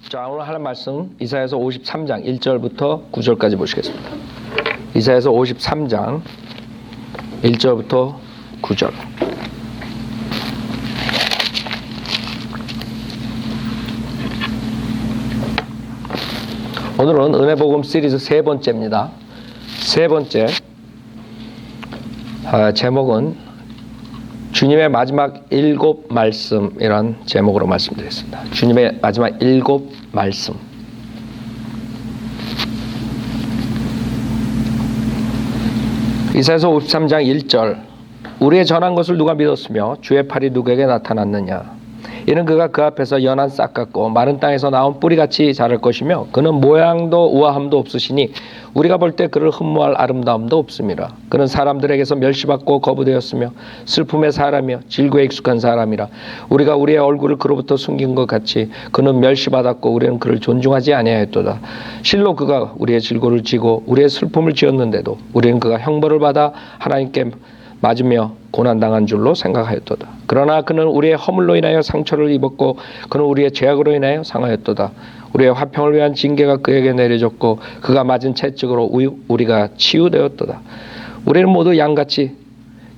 자, 오늘 하는 말씀 이사야서 53장 1절부터 9절까지 보시겠습니다. 이사야서 53장 1절부터 9절. 오늘은 은혜복음 시리즈 세 번째입니다. 세 번째 제목은 주님의 마지막 7 말씀이란 제목으로 말씀드리겠습니다. 주님의 마지막 7 말씀. 이사야서 53장 1절. 우리의 전한 것을 누가 믿었으며 주의 팔이 누구에게 나타났느냐. 이는 그가 그 앞에서 연한 싹 같고 마른 땅에서 나온 뿌리같이 자랄 것이며 그는 모양도 우아함도 없으시니 우리가 볼 때 그를 흠모할 아름다움도 없습니다. 그는 사람들에게서 멸시받고 거부되었으며 슬픔의 사람이여 질고에 익숙한 사람이라. 우리가 우리의 얼굴을 그로부터 숨긴 것 같이 그는 멸시받았고 우리는 그를 존중하지 아니하였도다. 실로 그가 우리의 질고를 지고 우리의 슬픔을 지었는데도 우리는 그가 형벌을 받아 하나님께 맞으며 고난당한 줄로 생각하였도다. 그러나 그는 우리의 허물로 인하여 상처를 입었고 그는 우리의 죄악으로 인하여 상하였도다. 우리의 화평을 위한 징계가 그에게 내려졌고 그가 맞은 채찍으로 우리가 치유되었도다. 우리는 모두 양같이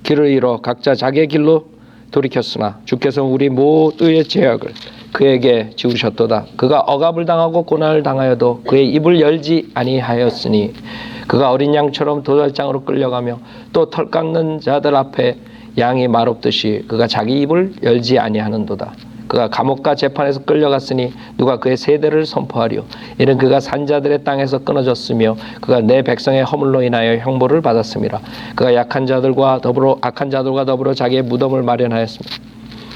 길을 잃어 각자 자기의 길로 돌이켰으나 주께서 우리 모두의 죄악을 그에게 지우셨도다. 그가 억압을 당하고 고난을 당하여도 그의 입을 열지 아니하였으니 그가 어린 양처럼 도살장으로 끌려가며 또 털 깎는 자들 앞에 양이 말없듯이 그가 자기 입을 열지 아니하는도다. 그가 감옥과 재판에서 끌려갔으니 누가 그의 세대를 선포하리요. 이는 그가 산자들의 땅에서 끊어졌으며 그가 내 백성의 허물로 인하여 형벌을 받았음이라. 그가 악한 자들과 더불어 자기의 무덤을 마련하였습니다.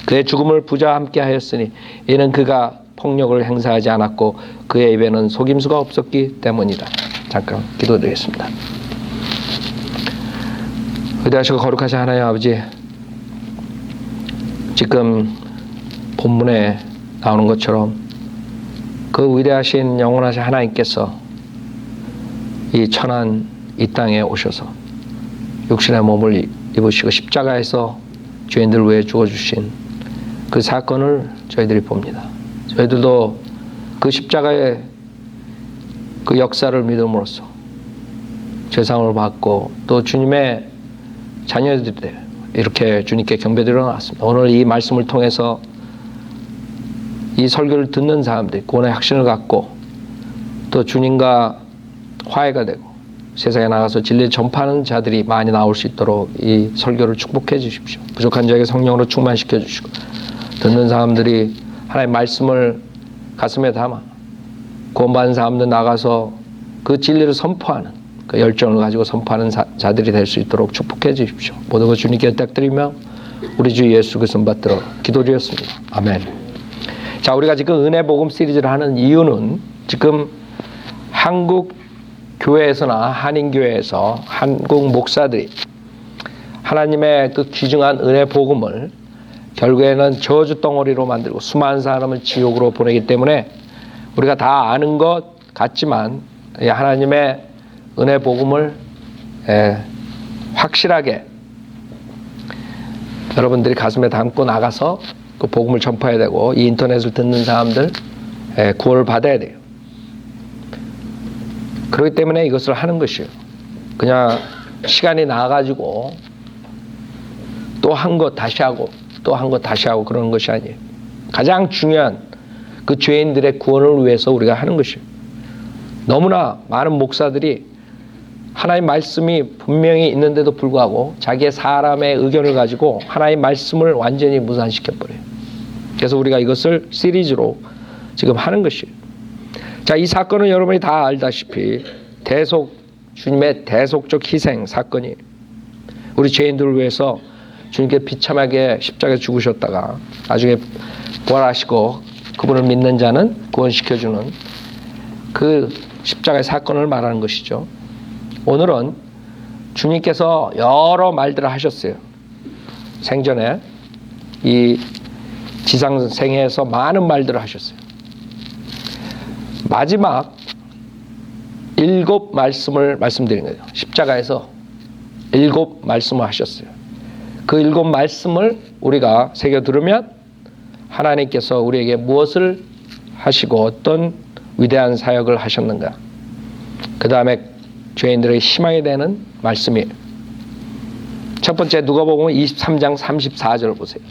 그의 죽음을 부자와 함께 하였으니 이는 그가 폭력을 행사하지 않았고 그의 입에는 속임수가 없었기 때문이다. 잠깐 기도드리겠습니다. 위대하시고 거룩하신 하나님 아버지, 지금 본문에 나오는 것처럼 그 위대하신 영원하신 하나님께서 이 천한 이 땅에 오셔서 육신의 몸을 입으시고 십자가에서 죄인들 위해 죽어주신 그 사건을 저희들이 봅니다. 저희들도 그 십자가의 그 역사를 믿음으로써 죄상을 받고 또 주님의 자녀들이 이렇게 주님께 경배드려 나왔습니다. 오늘 이 말씀을 통해서 이 설교를 듣는 사람들이 구원의 확신을 갖고 또 주님과 화해가 되고 세상에 나가서 진리를 전파하는 자들이 많이 나올 수 있도록 이 설교를 축복해 주십시오. 부족한 자에게 성령으로 충만시켜 주시고 듣는 사람들이 하나님의 말씀을 가슴에 담아 구원받은 사람들 나가서 그 진리를 선포하는 그 열정을 가지고 선포하는 자들이 될 수 있도록 축복해 주십시오. 모든 것 주님께 부탁드리며 우리 주 예수 그리스도 받들어 기도드렸습니다. 아멘. 자, 우리가 지금 은혜복음 시리즈를 하는 이유는 지금 한국 교회에서나 한인교회에서 한국 목사들이 하나님의 그 귀중한 은혜복음을 결국에는 저주 덩어리로 만들고 수많은 사람을 지옥으로 보내기 때문에 우리가 다 아는 것 같지만 하나님의 은혜복음을 확실하게 여러분들이 가슴에 담고 나가서 그 복음을 전파해야 되고 이 인터넷을 듣는 사람들 구원을 받아야 돼요. 그렇기 때문에 이것을 하는 것이에요. 그냥 시간이 나가지고 또 한 것 다시 하고 또 한 것 다시 하고 그러는 것이 아니에요. 가장 중요한 그 죄인들의 구원을 위해서 우리가 하는 것이에요. 너무나 많은 목사들이 하나님 말씀이 분명히 있는데도 불구하고 자기의 사람의 의견을 가지고 하나님 말씀을 완전히 무산시켜버려요. 그래서 우리가 이것을 시리즈로 지금 하는 것이에요. 자, 이 사건은 여러분이 다 알다시피 주님의 대속적 희생 사건이에요. 우리 죄인들을 위해서 주님께 비참하게 십자가에 죽으셨다가 나중에 부활하시고 그분을 믿는 자는 구원시켜주는 그 십자가의 사건을 말하는 것이죠. 오늘은 주님께서 여러 말들을 하셨어요. 생전에 이 지상생애에서 많은 말들을 하셨어요. 마지막 7 말씀을 말씀드린 거예요. 십자가에서 7 말씀을 하셨어요. 그 7 말씀을 우리가 새겨 들으면 하나님께서 우리에게 무엇을 하시고 어떤 위대한 사역을 하셨는가. 그 다음에 죄인들의 희망이 되는 말씀이에요. 첫 번째 누가복음 23장 34절을 보세요.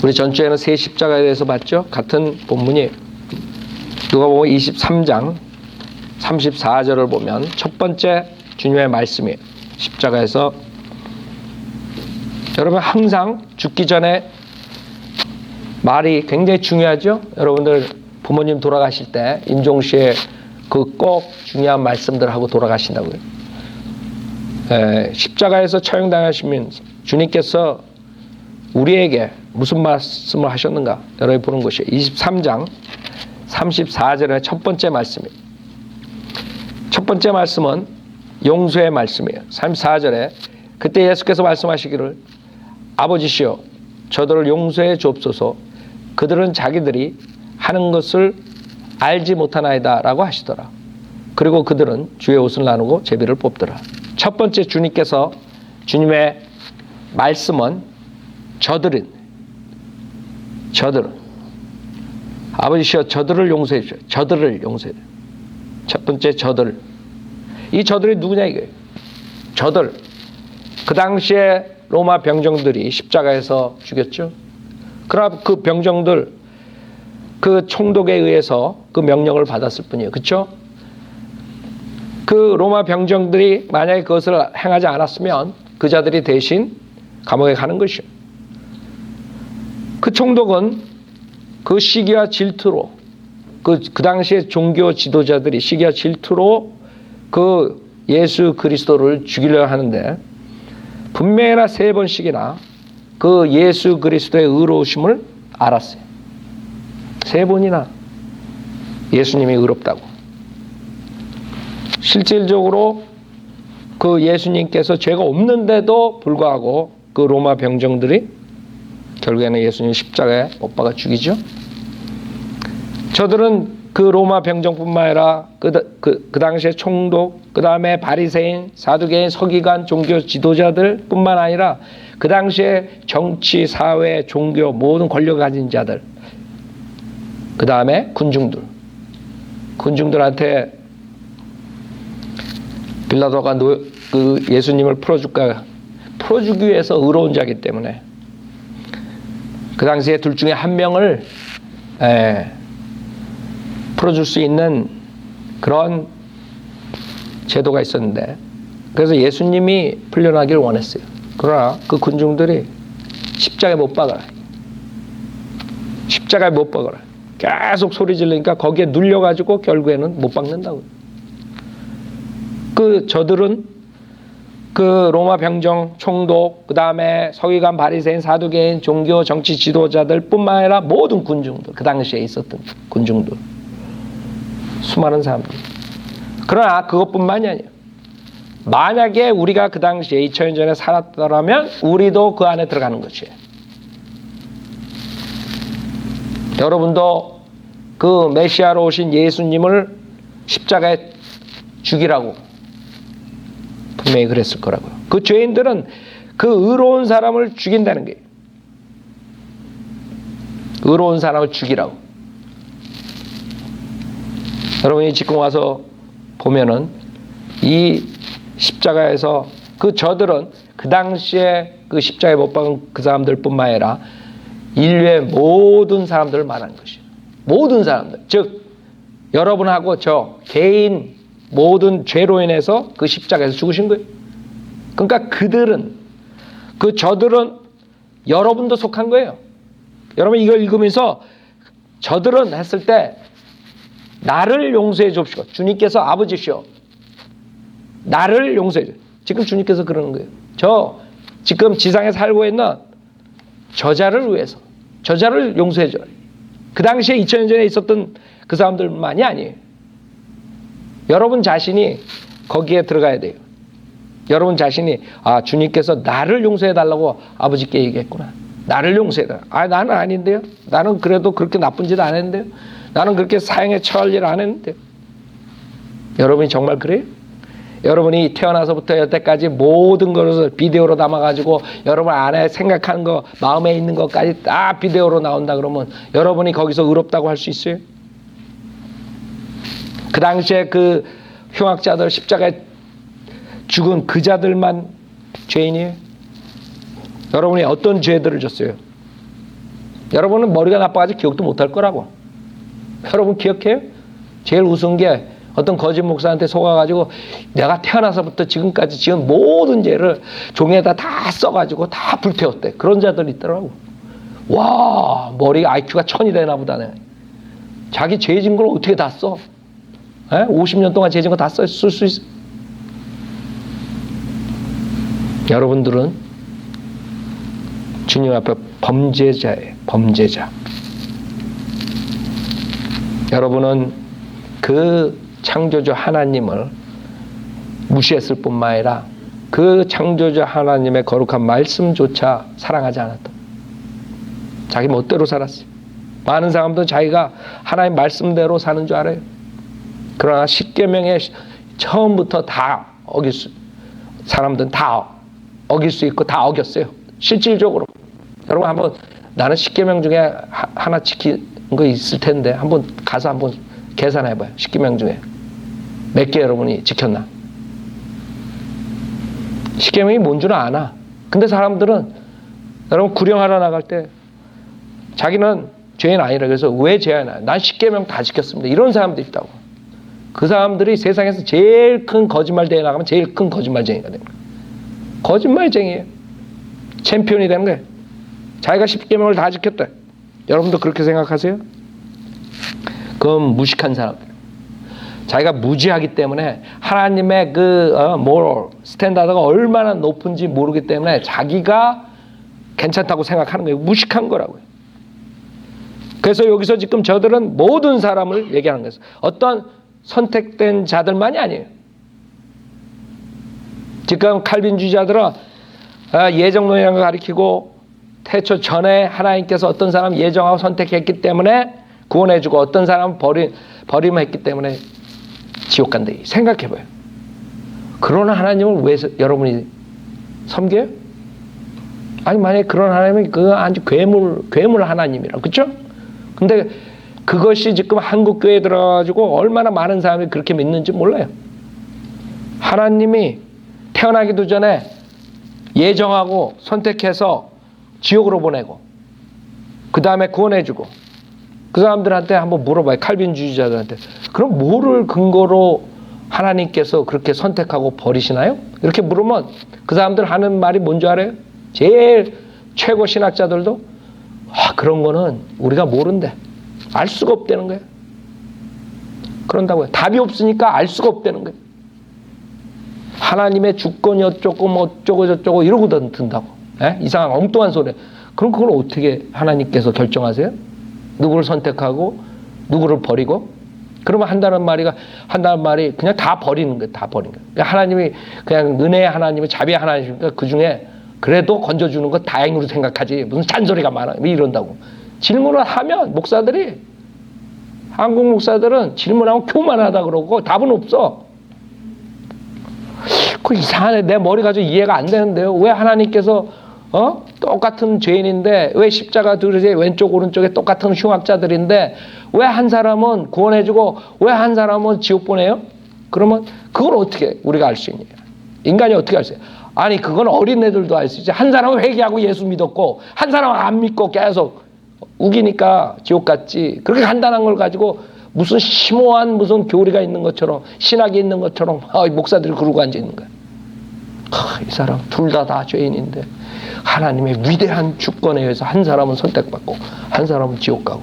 우리 전주에는 세 십자가에 대해서 봤죠? 같은 본문이에요. 누가복음 23장 34절을 보면 첫 번째 주님의 말씀이에요. 십자가에서 여러분 항상 죽기 전에 말이 굉장히 중요하죠? 여러분들 부모님 돌아가실 때 임종시에 그 꼭 중요한 말씀들 하고 돌아가신다고요. 십자가에서 처형당하시면서 주님께서 우리에게 무슨 말씀을 하셨는가? 여러분이 보는 것이에요. 23장 34절의 첫 번째 말씀이에요. 첫 번째 말씀은 용서의 말씀이에요. 34절에 그때 예수께서 말씀하시기를 아버지시여 저들을 용서해 주옵소서 그들은 자기들이 하는 것을 알지 못하나이다 라고 하시더라. 그리고 그들은 주의 옷을 나누고 제비를 뽑더라. 첫 번째 주님께서 주님의 말씀은 저들은 아버지시여 저들을 용서해 주세요. 저들을 용서해 주세요. 첫 번째 저들. 이 저들이 누구냐 이거예요. 저들. 그 당시에 로마 병정들이 십자가에서 죽였죠. 그러나 그 병정들 그 총독에 의해서 그 명령을 받았을 뿐이에요. 그렇죠? 그 로마 병정들이 만약에 그것을 행하지 않았으면 그 자들이 대신 감옥에 가는 것이요. 그 총독은 그 시기와 질투로 그 당시에 종교 지도자들이 시기와 질투로 그 예수 그리스도를 죽이려 하는데 분명히나 3번씩이나 그 예수 그리스도의 의로우심을 알았어요. 3번이나 예수님이 의롭다고. 실질적으로 그 예수님께서 죄가 없는데도 불구하고 그 로마 병정들이 결국에는 예수님 십자가에 못 박아 죽이죠. 저들은 그 로마 병정뿐만 아니라 그 당시에 총독, 그 다음에 바리새인, 사두개인, 서기관, 종교 지도자들 뿐만 아니라 그 당시에 정치, 사회, 종교 모든 권력을 가진 자들, 그 다음에 군중들한테 빌라도가 그 예수님을 풀어주기 위해서 의로운 자이기 때문에 그 당시에 둘 중에 한 명을 풀어줄 수 있는 그런 제도가 있었는데 그래서 예수님이 풀려나기를 원했어요. 그러나 그 군중들이 십자가에 못 박아라. 십자가에 못 박아라. 계속 소리 지르니까 거기에 눌려가지고 결국에는 못 박는다고요. 그 저들은 그 로마 병정 총독, 그 다음에 서기관, 바리새인, 사두개인, 종교, 정치 지도자들 뿐만 아니라 모든 군중들, 그 당시에 있었던 군중들, 수많은 사람들. 그러나 그것뿐만이 아니에요. 만약에 우리가 그 당시에 2000년 전에 살았더라면 우리도 그 안에 들어가는 것이에요. 여러분도 그 메시아로 오신 예수님을 십자가에 죽이라고 분명히 그랬을 거라고요. 그 죄인들은 그 의로운 사람을 죽인다는 거예요. 의로운 사람을 죽이라고. 여러분이 지금 와서 보면은 이 십자가에서 그 저들은 그 당시에 그 십자가에 못 박은 그 사람들 뿐만 아니라 인류의 모든 사람들을 말하는 것이에요. 모든 사람들. 즉 여러분하고 저 개인 모든 죄로 인해서 그 십자가에서 죽으신 거예요. 그러니까 그 저들은 여러분도 속한 거예요. 여러분 이걸 읽으면서 저들은 했을 때 나를 용서해 줍시오. 주님께서 아버지시오. 나를 용서해 줘. 지금 주님께서 그러는 거예요. 저 지금 지상에 살고 있는 저자를 위해서 저자를 용서해 줘라. 그 당시에 2000년 전에 있었던 그 사람들만이 아니에요. 여러분 자신이 거기에 들어가야 돼요. 여러분 자신이 주님께서 나를 용서해 달라고 아버지께 얘기했구나. 나를 용서해 달라. 나는 아닌데요. 나는 그래도 그렇게 나쁜 짓 안 했는데요. 나는 그렇게 사형에 처할 일 안 했는데요. 여러분이 정말 그래요? 여러분이 태어나서부터 여태까지 모든 것을 비디오로 담아가지고 여러분 안에 생각하는 거, 마음에 있는 것까지 다 비디오로 나온다 그러면 여러분이 거기서 의롭다고 할 수 있어요? 그 당시에 그 흉악자들, 십자가에 죽은 그 자들만 죄인이에요? 여러분이 어떤 죄들을 졌어요? 여러분은 머리가 나빠가지고 기억도 못할 거라고. 여러분 기억해요? 제일 우스운 게 어떤 거짓 목사한테 속아가지고 내가 태어나서부터 지금까지 지은 모든 죄를 종이에다 다 써가지고 다 불태웠대. 그런 자들이 있더라고. 와, 머리가 IQ가 1000이 되나 보다네. 자기 죄 진 걸 어떻게 다 써? 50년 동안 죄 진 거 다 쓸 수 있어? 여러분들은 주님 앞에 범죄자예요. 범죄자. 여러분은 그 창조주 하나님을 무시했을 뿐만 아니라 그 창조주 하나님의 거룩한 말씀조차 사랑하지 않았다. 자기 멋대로 살았어요. 많은 사람들은 자기가 하나님 말씀대로 사는 줄 알아요. 그러나 십계명에 처음부터 다 사람들은 다 어길 수 있고 다 어겼어요. 실질적으로. 여러분 한번 나는 십계명 중에 하나 지킨 거 있을 텐데 한번 가서 한번 계산해봐요. 십계명 중에 몇 개 여러분이 지켰나? 십계명이 뭔 줄 아나? 근데 사람들은 여러분 구령하러 나갈 때 자기는 죄인 아니라 그래서 왜 죄인 아니야? 난 십계명 다 지켰습니다. 이런 사람도 있다고. 그 사람들이 세상에서 제일 큰 거짓말대회 나가면 제일 큰 거짓말쟁이가 되는 거예요. 거짓말쟁이에요. 챔피언이 되는 거예요. 자기가 십계명을 다 지켰다. 여러분도 그렇게 생각하세요? 그건 무식한 사람들. 자기가 무지하기 때문에 하나님의 그 모럴 스탠다드가 얼마나 높은지 모르기 때문에 자기가 괜찮다고 생각하는 거예요. 무식한 거라고요. 그래서 여기서 지금 저들은 모든 사람을 얘기하는 거예요. 어떤 선택된 자들만이 아니에요. 지금 칼빈주의자들은 예정론이라는 걸 가리키고 태초 전에 하나님께서 어떤 사람 예정하고 선택했기 때문에 구원해주고 어떤 사람은 버림했기 때문에 지옥 간다. 생각해봐요. 그런 하나님을 왜 여러분이 섬겨요? 아니 만약에 그런 하나님이 그 아주 괴물 하나님이라 그렇죠? 근데 그것이 지금 한국 교회에 들어가지고 얼마나 많은 사람이 그렇게 믿는지 몰라요. 하나님이 태어나기도 전에 예정하고 선택해서 지옥으로 보내고 그 다음에 구원해주고 그 사람들한테 한번 물어봐요. 칼빈주의자들한테. 그럼 뭐를 근거로 하나님께서 그렇게 선택하고 버리시나요? 이렇게 물으면 그 사람들 하는 말이 뭔지 알아요? 제일 최고 신학자들도 그런 거는 우리가 모른대. 알 수가 없다는 거예요. 그런다고요. 답이 없으니까 알 수가 없다는 거예요. 하나님의 주권이 어쩌고 뭐 어쩌고 저쩌고 이러고 든다고. 이상한 엉뚱한 소리. 그럼 그걸 어떻게 하나님께서 결정하세요? 누구를 선택하고 누구를 버리고? 그러면 한다는 말이 그냥 다 버리는 거예요. 다 버리는 거예요. 그러니까 하나님이 그냥 은혜의 하나님이 자비의 하나님이니까 그 중에 그래도 건져주는 거 다행으로 생각하지. 무슨 잔소리가 많아. 이런다고. 질문을 하면 목사들이 한국 목사들은 질문하고 교만하다 그러고 답은 없어. 그 이상하네. 내 머리가 좀 이해가 안 되는데요. 왜 하나님께서 똑같은 죄인인데 왜 십자가 들으세 왼쪽 오른쪽에 똑같은 흉악자들인데 왜 한 사람은 구원해주고 왜 한 사람은 지옥 보내요? 그러면 그걸 어떻게 우리가 알 수 있냐? 인간이 어떻게 알 수 있냐? 아니 그건 어린애들도 알 수 있지. 한 사람은 회개하고 예수 믿었고 한 사람은 안 믿고 계속 우기니까 지옥 갔지. 그렇게 간단한 걸 가지고 무슨 심오한 무슨 교리가 있는 것처럼 신학이 있는 것처럼 목사들이 그러고 앉아 있는 거야. 이 사람 둘 다 죄인인데 하나님의 위대한 주권에 의해서 한 사람은 선택받고 한 사람은 지옥 가고.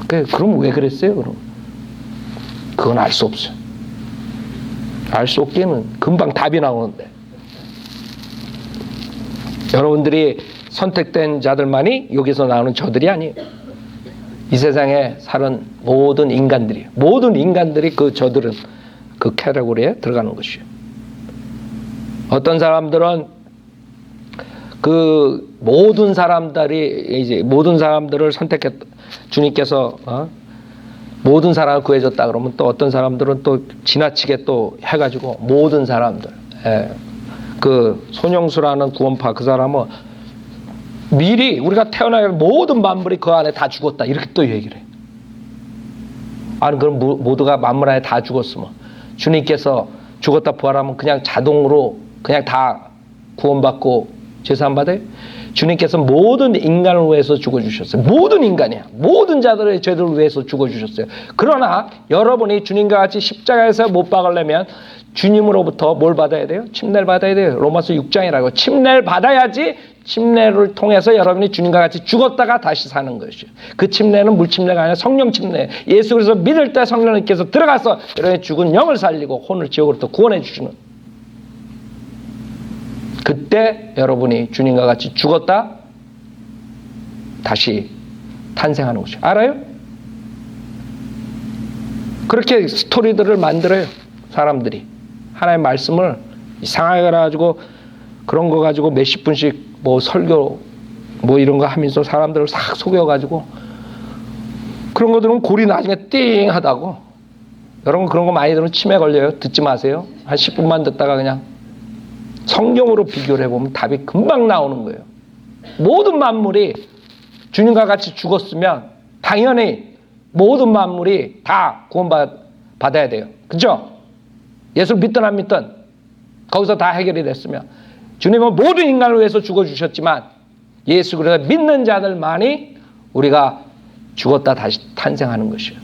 그럼 왜 그랬어요? 그럼 그건 알 수 없어요. 알 수 없기는 금방 답이 나오는데. 여러분들이 선택된 자들만이 여기서 나오는 저들이 아니에요. 이 세상에 사는 모든 인간들이 그 저들은 그 카테고리에 들어가는 것이에요. 어떤 사람들은 그 모든 사람들을 선택했 주님께서 모든 사람을 구해줬다 그러면 또 어떤 사람들은 또 지나치게 또 해가지고 모든 사람들, 그 손영수라는 구원파 그 사람은 미리 우리가 태어나야 모든 만물이 그 안에 다 죽었다 이렇게 또 얘기를 해. 아니 그럼 모두가 만물 안에 다 죽었으면 주님께서 죽었다 부활하면 그냥 자동으로 그냥 다 구원받고 죄 사함 받아요? 주님께서 모든 인간을 위해서 죽어주셨어요. 모든 인간이야. 모든 자들의 죄들을 위해서 죽어주셨어요. 그러나 여러분이 주님과 같이 십자가에서 못 박으려면 주님으로부터 뭘 받아야 돼요? 침례를 받아야 돼요. 로마서 6장이라고. 침례를 받아야지 침례를 통해서 여러분이 주님과 같이 죽었다가 다시 사는 것이죠. 그 침례는 물침례가 아니라 성령 침례. 예수 그리스도 믿을 때 성령님께서 들어가서 여러분의 죽은 영을 살리고 혼을 지옥으로부터 구원해 주시는, 그때 여러분이 주님과 같이 죽었다 다시 탄생하는 것이죠. 알아요? 그렇게 스토리들을 만들어요. 사람들이 하나님의 말씀을 이상하게 가지고 그런 거 가지고 몇십 분씩 뭐 설교 뭐 이런 거 하면서 사람들을 싹 속여가지고 그런 거 들으면 골이 나중에 띵 하다고. 여러분 그런 거 많이 들으면 치매 걸려요. 듣지 마세요. 한 10분만 듣다가 그냥 성경으로 비교를 해보면 답이 금방 나오는 거예요. 모든 만물이 주님과 같이 죽었으면 당연히 모든 만물이 다 구원받아야 돼요. 그죠? 예수를 믿든 안 믿든 거기서 다 해결이 됐으면, 주님은 모든 인간을 위해서 죽어주셨지만 예수 그리스도 믿는 자들만이 우리가 죽었다 다시 탄생하는 것이에요.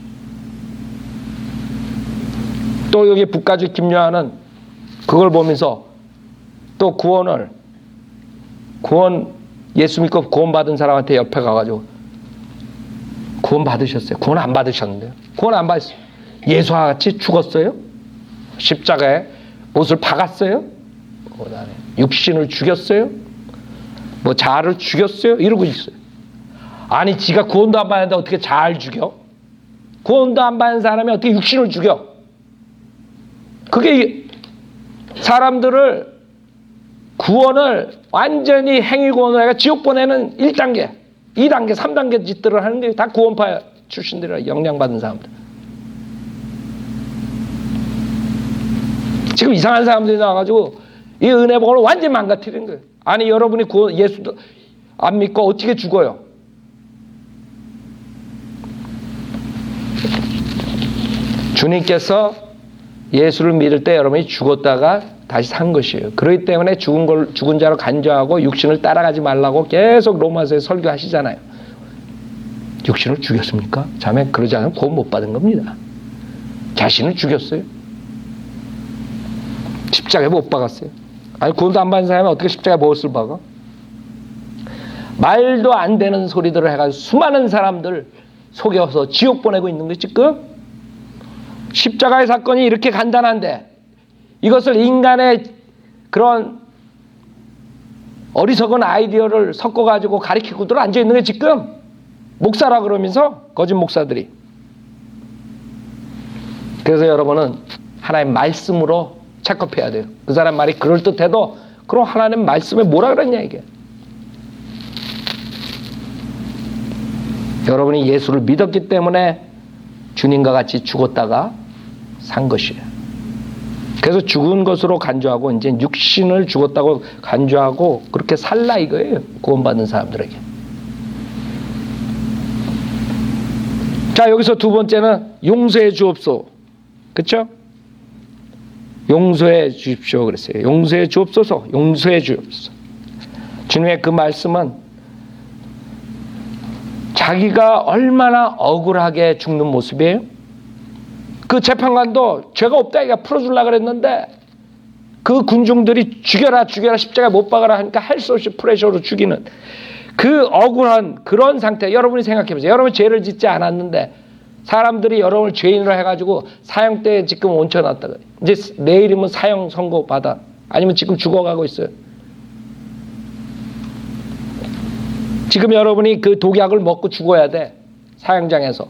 또 여기 북가주 김요한은 그걸 보면서 또 구원 예수 믿고 구원받은 사람한테 옆에 가가지고 구원 받으셨어요? 구원 안 받으셨는데요? 구원 안 받으셨어요? 예수와 같이 죽었어요? 십자가에 못을 박았어요? 육신을 죽였어요? 뭐 자아를 죽였어요? 이러고 있어요. 아니 지가 구원도 안 받는데 어떻게 자아를 죽여? 구원도 안 받는 사람이 어떻게 육신을 죽여? 그게 사람들을 구원을 완전히 행위구원을 해가 지옥 보내는 1단계, 2단계, 3단계 짓들을 하는 게 다 구원파 출신들이라, 영향받은 사람들. 지금 이상한 사람들이 나와가지고 이 은혜복을 완전히 망가뜨리는 거예요. 아니 여러분이 예수도 안 믿고 어떻게 죽어요? 주님께서 예수를 믿을 때 여러분이 죽었다가 다시 산 것이에요. 그렇기 때문에 죽은 자로 간주하고 육신을 따라가지 말라고 계속 로마서에 설교하시잖아요. 육신을 죽였습니까? 자매 그러지 않으면 구원 못 받은 겁니다. 자신을 죽였어요. 십자가에 못 박았어요. 아니 구원도 안 받은 사람이 어떻게 십자가에 못을 박아? 말도 안 되는 소리들을 해가지고 수많은 사람들 속여서 지옥 보내고 있는 거예요. 지금 십자가의 사건이 이렇게 간단한데 이것을 인간의 그런 어리석은 아이디어를 섞어가지고 가리키고들 앉아있는 게 지금 목사라 그러면서 거짓 목사들이. 그래서 여러분은 하나님의 말씀으로 체크해야 돼요. 그 사람 말이 그럴듯해도 그럼 하나님 말씀에 뭐라 그랬냐 이게. 여러분이 예수를 믿었기 때문에 주님과 같이 죽었다가 산 것이에요. 그래서 죽은 것으로 간주하고 이제 육신을 죽었다고 간주하고 그렇게 살라 이거예요. 구원받는 사람들에게. 자 여기서 두 번째는 용서해 주옵소. 그렇죠? 용서해 주십시오 그랬어요. 용서해 주옵소서. 용서해 주옵소서. 주님의 그 말씀은 자기가 얼마나 억울하게 죽는 모습이에요. 그 재판관도 죄가 없다 이가 풀어주려고 그랬는데 그 군중들이 죽여라 십자가에 못 박아라 하니까 할 수 없이 프레셔로 죽이는 그 억울한 그런 상태. 여러분이 생각해 보세요. 여러분이 죄를 짓지 않았는데 사람들이 여러분을 죄인으로 해가지고 사형대에 지금 얹혀놨다가 이제 내일이면 사형 선고 받아 아니면 지금 죽어가고 있어요. 지금 여러분이 그 독약을 먹고 죽어야 돼. 사형장에서.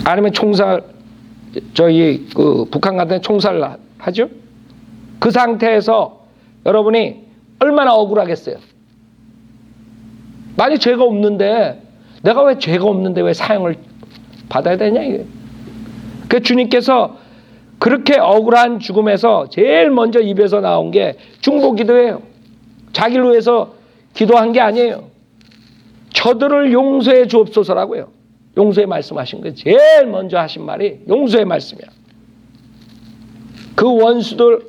아니면 총살, 북한 같은 데 총살 하죠? 그 상태에서 여러분이 얼마나 억울하겠어요? 만약 죄가 없는데 내가 왜 죄가 없는데 왜 사형을 받아야 되냐 이게. 그 주님께서 그렇게 억울한 죽음에서 제일 먼저 입에서 나온 게 중보기도예요. 자기를 위해서 기도한 게 아니에요. 저들을 용서해 주옵소서라고요. 용서의 말씀하신 거예요. 제일 먼저 하신 말이 용서의 말씀이야. 그 원수들,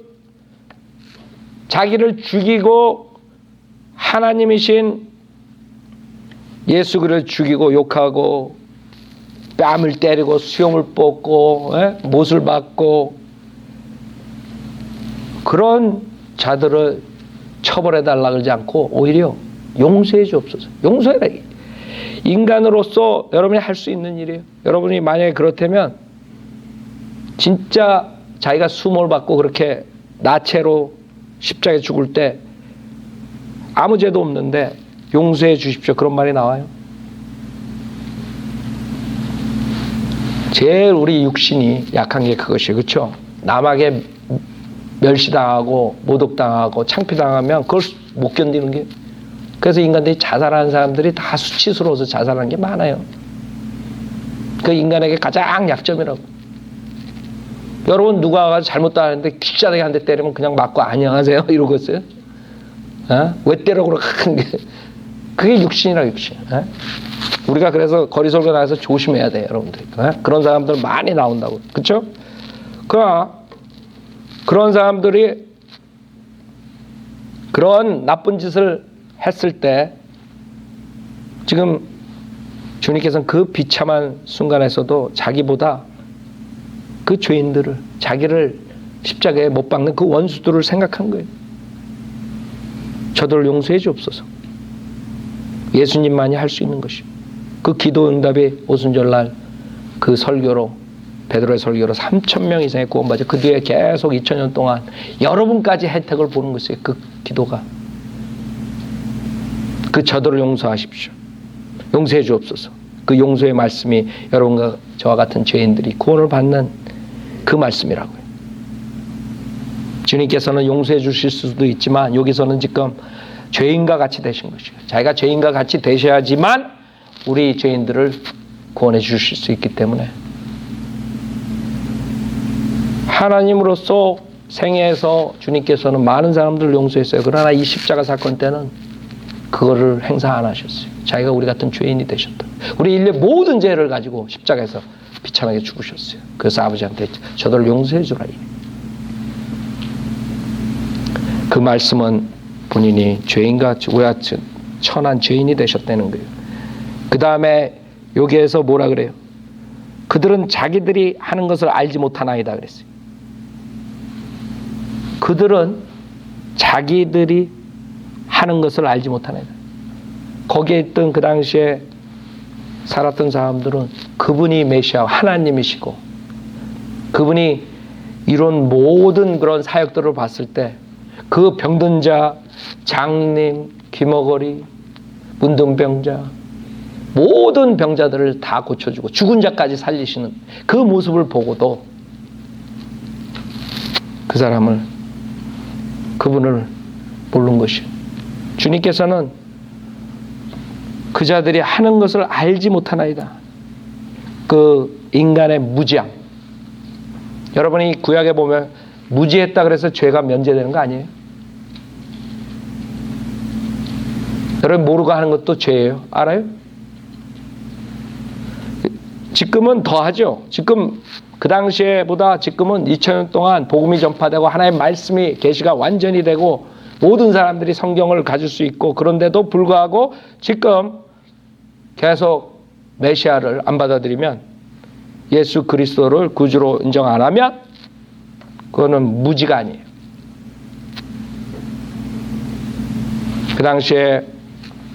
자기를 죽이고 하나님이신 예수 그리스도를 죽이고 욕하고 뺨을 때리고 수염을 뽑고 못을 박고 그런 자들을 처벌해달라 그러지 않고 오히려 용서해 주옵소서. 용서해라. 인간으로서 여러분이 할 수 있는 일이에요. 여러분이 만약에 그렇다면 진짜 자기가 수모를 받고 그렇게 나체로 십자가에 죽을 때 아무 죄도 없는데 용서해 주십시오. 그런 말이 나와요. 제일 우리 육신이 약한 게 그것이에요. 그렇죠? 남에게 멸시당하고 모독당하고 창피당하면 그걸 못 견디는 게, 그래서 인간들이 자살하는 사람들이 다 수치스러워서 자살하는 게 많아요. 그 인간에게 가장 약점이라고. 여러분 누가 와서 잘못당하는데 귀찮게 한 대 때리면 그냥 맞고 안녕하세요 이러고 있어요? 왜 때려 그러고 하는 게 그게 육신이라 육신. 우리가 그래서 거리설교 나가서 조심해야 돼요, 여러분들. 그런 사람들 많이 나온다고. 그렇죠? 그러나 그런 사람들이 그런 나쁜 짓을 했을 때 지금 주님께서는 그 비참한 순간에서도 자기보다 그 죄인들을, 자기를 십자가에 못 박는 그 원수들을 생각한 거예요. 저들을 용서해 주옵소서. 예수님만이 할 수 있는 것이요. 그 기도 응답이 오순절날 그 설교로, 베드로의 설교로 3,000명 이상의 구원받아 그 뒤에 계속 2000년 동안 여러분까지 혜택을 보는 것이에요. 그 기도가. 그 저들을 용서하십시오. 용서해 주옵소서. 그 용서의 말씀이 여러분과 저와 같은 죄인들이 구원을 받는 그 말씀이라고요. 주님께서는 용서해 주실 수도 있지만 여기서는 지금 죄인과 같이 되신 것이에요. 자기가 죄인과 같이 되셔야지만 우리 죄인들을 구원해 주실 수 있기 때문에 하나님으로서 생애에서 주님께서는 많은 사람들을 용서했어요. 그러나 이 십자가 사건 때는 그거를 행사 안 하셨어요. 자기가 우리 같은 죄인이 되셨다. 우리 인류의 모든 죄를 가지고 십자가에서 비참하게 죽으셨어요. 그래서 아버지한테 저들을 용서해 주라. 그 말씀은 본인이 죄인같이 우리 같은 천한 죄인이 되셨다는 거예요. 그 다음에 여기에서 뭐라 그래요? 그들은 자기들이 하는 것을 알지 못하나이다 그랬어요. 그들은 자기들이 하는 것을 알지 못하나이다. 거기에 있던 그 당시에 살았던 사람들은 그분이 메시아 하나님이시고 그분이 이런 모든 그런 사역들을 봤을 때 그 병든 자, 장님, 귀머거리, 문둥병자 모든 병자들을 다 고쳐주고 죽은 자까지 살리시는 그 모습을 보고도 그 사람을, 그분을 모르는 것이에요. 주님께서는 그 자들이 하는 것을 알지 못하나이다. 그 인간의 무지함. 여러분이 구약에 보면 무지했다 그래서 죄가 면제되는 거 아니에요? 여러분 모르고 하는 것도 죄예요. 알아요? 지금은 더 하죠. 지금 그 당시에보다 지금은 2000년 동안 복음이 전파되고 하나님의 말씀이 계시가 완전히 되고 모든 사람들이 성경을 가질 수 있고 그런데도 불구하고 지금 계속 메시아를 안 받아들이면 예수 그리스도를 구주로 인정 안 하면 그거는 무지가 아니에요. 그 당시에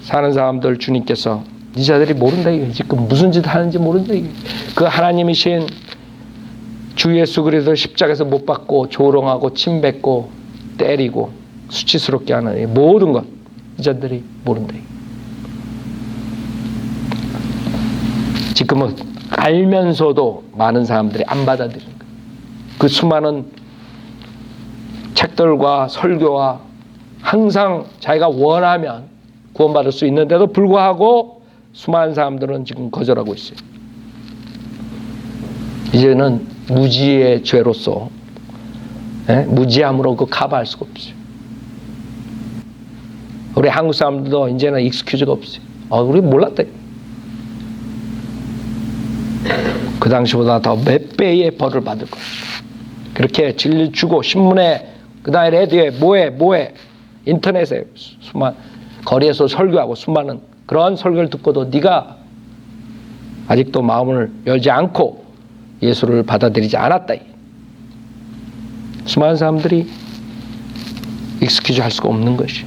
사는 사람들 주님께서 이 자들이 모른다 이게 지금 무슨 짓 하는지 모른다 이게. 그 하나님이신 주 예수 그리스도 십자가에서 못 박고 조롱하고 침뱉고 때리고 수치스럽게 하는 이 모든 것 이 자들이 모른다. 지금은 알면서도 많은 사람들이 안 받아들이는 거예요. 그 수많은 책들과 설교와 항상 자기가 원하면 구원받을 수 있는데도 불구하고 수많은 사람들은 지금 거절하고 있어요. 이제는 무지의 죄로서 무지함으로 그 커버할 수가 없어요. 우리 한국 사람들도 이제는 익스큐즈가 없어요. 우리 몰랐다. 그 당시보다 더 몇 배의 벌을 받을 거예요. 그렇게 진리 주고 신문에 그다음에 라디오에 뭐해 인터넷에 수많은 거리에서 설교하고 수많은 그런 설교를 듣고도 네가 아직도 마음을 열지 않고 예수를 받아들이지 않았다. 수많은 사람들이 익스큐즈 할 수가 없는 것이.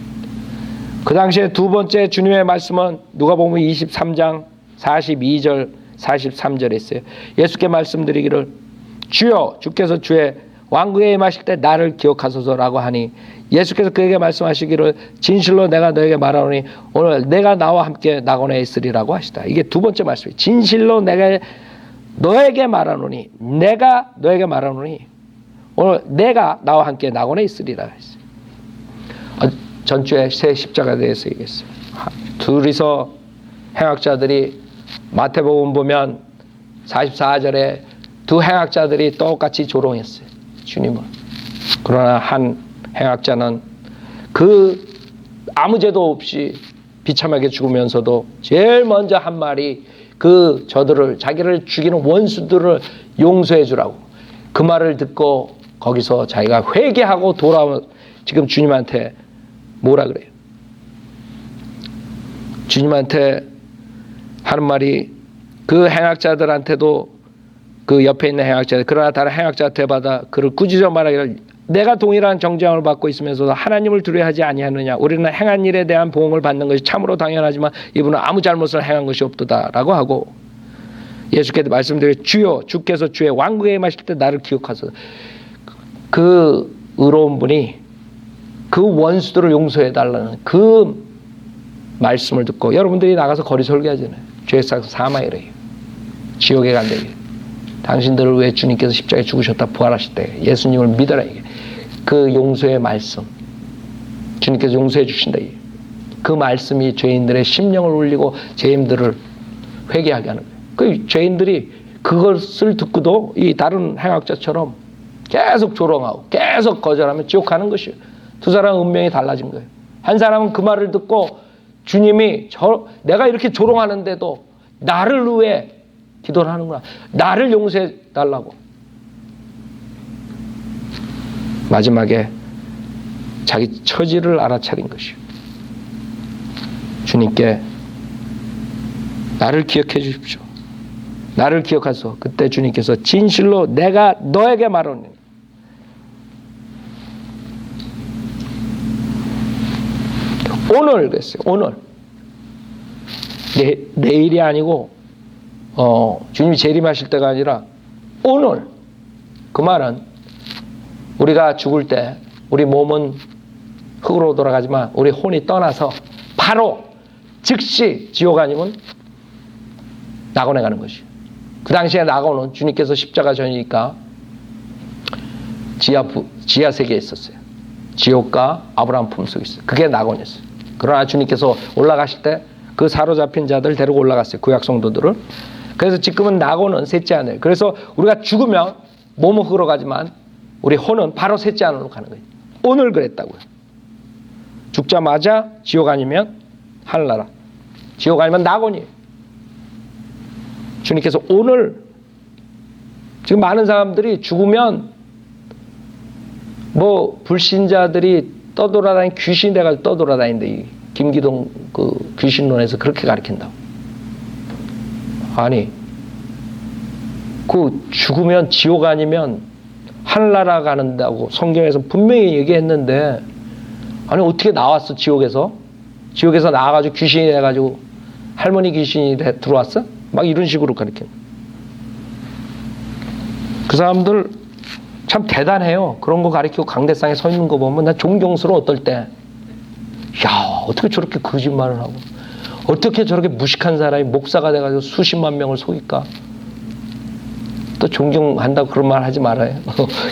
그 당시에 두 번째 주님의 말씀은 누가복음 23장 42절 43절에 있어요. 예수께 말씀드리기를 주여 주께서 주의 왕국에 임하실 때 나를 기억하소서라고 하니 예수께서 그에게 말씀하시기를 진실로 내가 너에게 말하노니 오늘 내가 나와 함께 낙원에 있으리라고 하시다. 이게 두 번째 말씀이에요. 진실로 내가 너에게 말하노니 내가 너에게 말하노니 오늘 내가 나와 함께 낙원에 있으리라 했어요. 전주에 새 십자가에 대해서 얘기했어요. 둘이서 행악자들이 마태복음 보면 44절에 두 행악자들이 똑같이 조롱했어요. 주님을. 그러나 한 행악자는 그 아무 죄도 없이 비참하게 죽으면서도 제일 먼저 한 말이 그 저들을 자기를 죽이는 원수들을 용서해 주라고. 그 말을 듣고 거기서 자기가 회개하고 돌아온 지금 주님한테 뭐라 그래요? 주님한테 하는 말이 그 행악자들한테도 그 옆에 있는 행악자들 그러나 다른 행악자한테 받아 그를 꾸짖어 말하기를 내가 동일한 정죄함을 받고 있으면서도 하나님을 두려워하지 아니하느냐. 우리는 행한 일에 대한 보응을 받는 것이 참으로 당연하지만 이분은 아무 잘못을 행한 것이 없도다라고 하고 예수께서 말씀드려 주여 주께서 주의 왕국에 임하실 때 나를 기억하소서. 그 의로운 분이 그 원수들을 용서해 달라는 그 말씀을 듣고 여러분들이 나가서 거리 설교하잖아요. 죄 쌓아서 사망이래요. 지옥에 간대요. 당신들을 왜 주님께서 십자가에 죽으셨다 부활하셨대. 예수님을 믿어라. 이게. 그 용서의 말씀. 주님께서 용서해 주신다. 이게. 그 말씀이 죄인들의 심령을 울리고 죄인들을 회개하게 하는 거예요. 그 죄인들이 그것을 듣고도 이 다른 행악자처럼 계속 조롱하고 계속 거절하면 지옥 가는 것이에요. 두 사람은 운명이 달라진 거예요. 한 사람은 그 말을 듣고 주님이 내가 이렇게 조롱하는데도 나를 위해 기도를 하는구나. 나를 용서해 달라고. 마지막에 자기 처지를 알아차린 것이요. 주님께 나를 기억해 주십시오. 나를 기억하소서. 그때 주님께서 진실로 내가 너에게 말하노니 오늘 그랬어요. 오늘 내일이 아니고 주님이 재림하실 때가 아니라 오늘. 그 말은 우리가 죽을 때 우리 몸은 흙으로 돌아가지만 우리 혼이 떠나서 바로 즉시 지옥 아니면 낙원에 가는 것이에요. 그 당시에 낙원은 주님께서 십자가 전이니까 지하 세계에 있었어요. 지옥과 아브라함 품속에 있어요. 그게 낙원이었어요. 그러나 주님께서 올라가실 때 그 사로잡힌 자들 데리고 올라갔어요. 구약 성도들을. 그래서 지금은 낙원은 셋째 하늘. 그래서 우리가 죽으면 몸은 흙으로 가지만 우리 혼은 바로 셋째 하늘로 가는 거예요. 오늘 그랬다고요. 죽자마자 지옥 아니면 하늘나라. 지옥 아니면 낙원이에요. 주님께서 오늘 지금 많은 사람들이 죽으면 뭐 불신자들이 떠돌아다니는 귀신이 돼가지고 떠돌아다니는데 김기동 그 귀신론에서 그렇게 가르친다고. 아니 그 죽으면 지옥 아니면 하늘나라 가는다고 성경에서 분명히 얘기했는데 아니 어떻게 나왔어 지옥에서 나와가지고 귀신이 돼가지고 할머니 귀신이 들어왔어? 막 이런 식으로 가르쳐. 그 사람들 참 대단해요. 그런 거 가르치고 강대상에 서 있는 거 보면 나 존경스러워. 어떨 때 야 어떻게 저렇게 거짓말을 하고 어떻게 저렇게 무식한 사람이 목사가 돼가지고 수십만 명을 속일까. 또 존경한다고 그런 말 하지 말아요.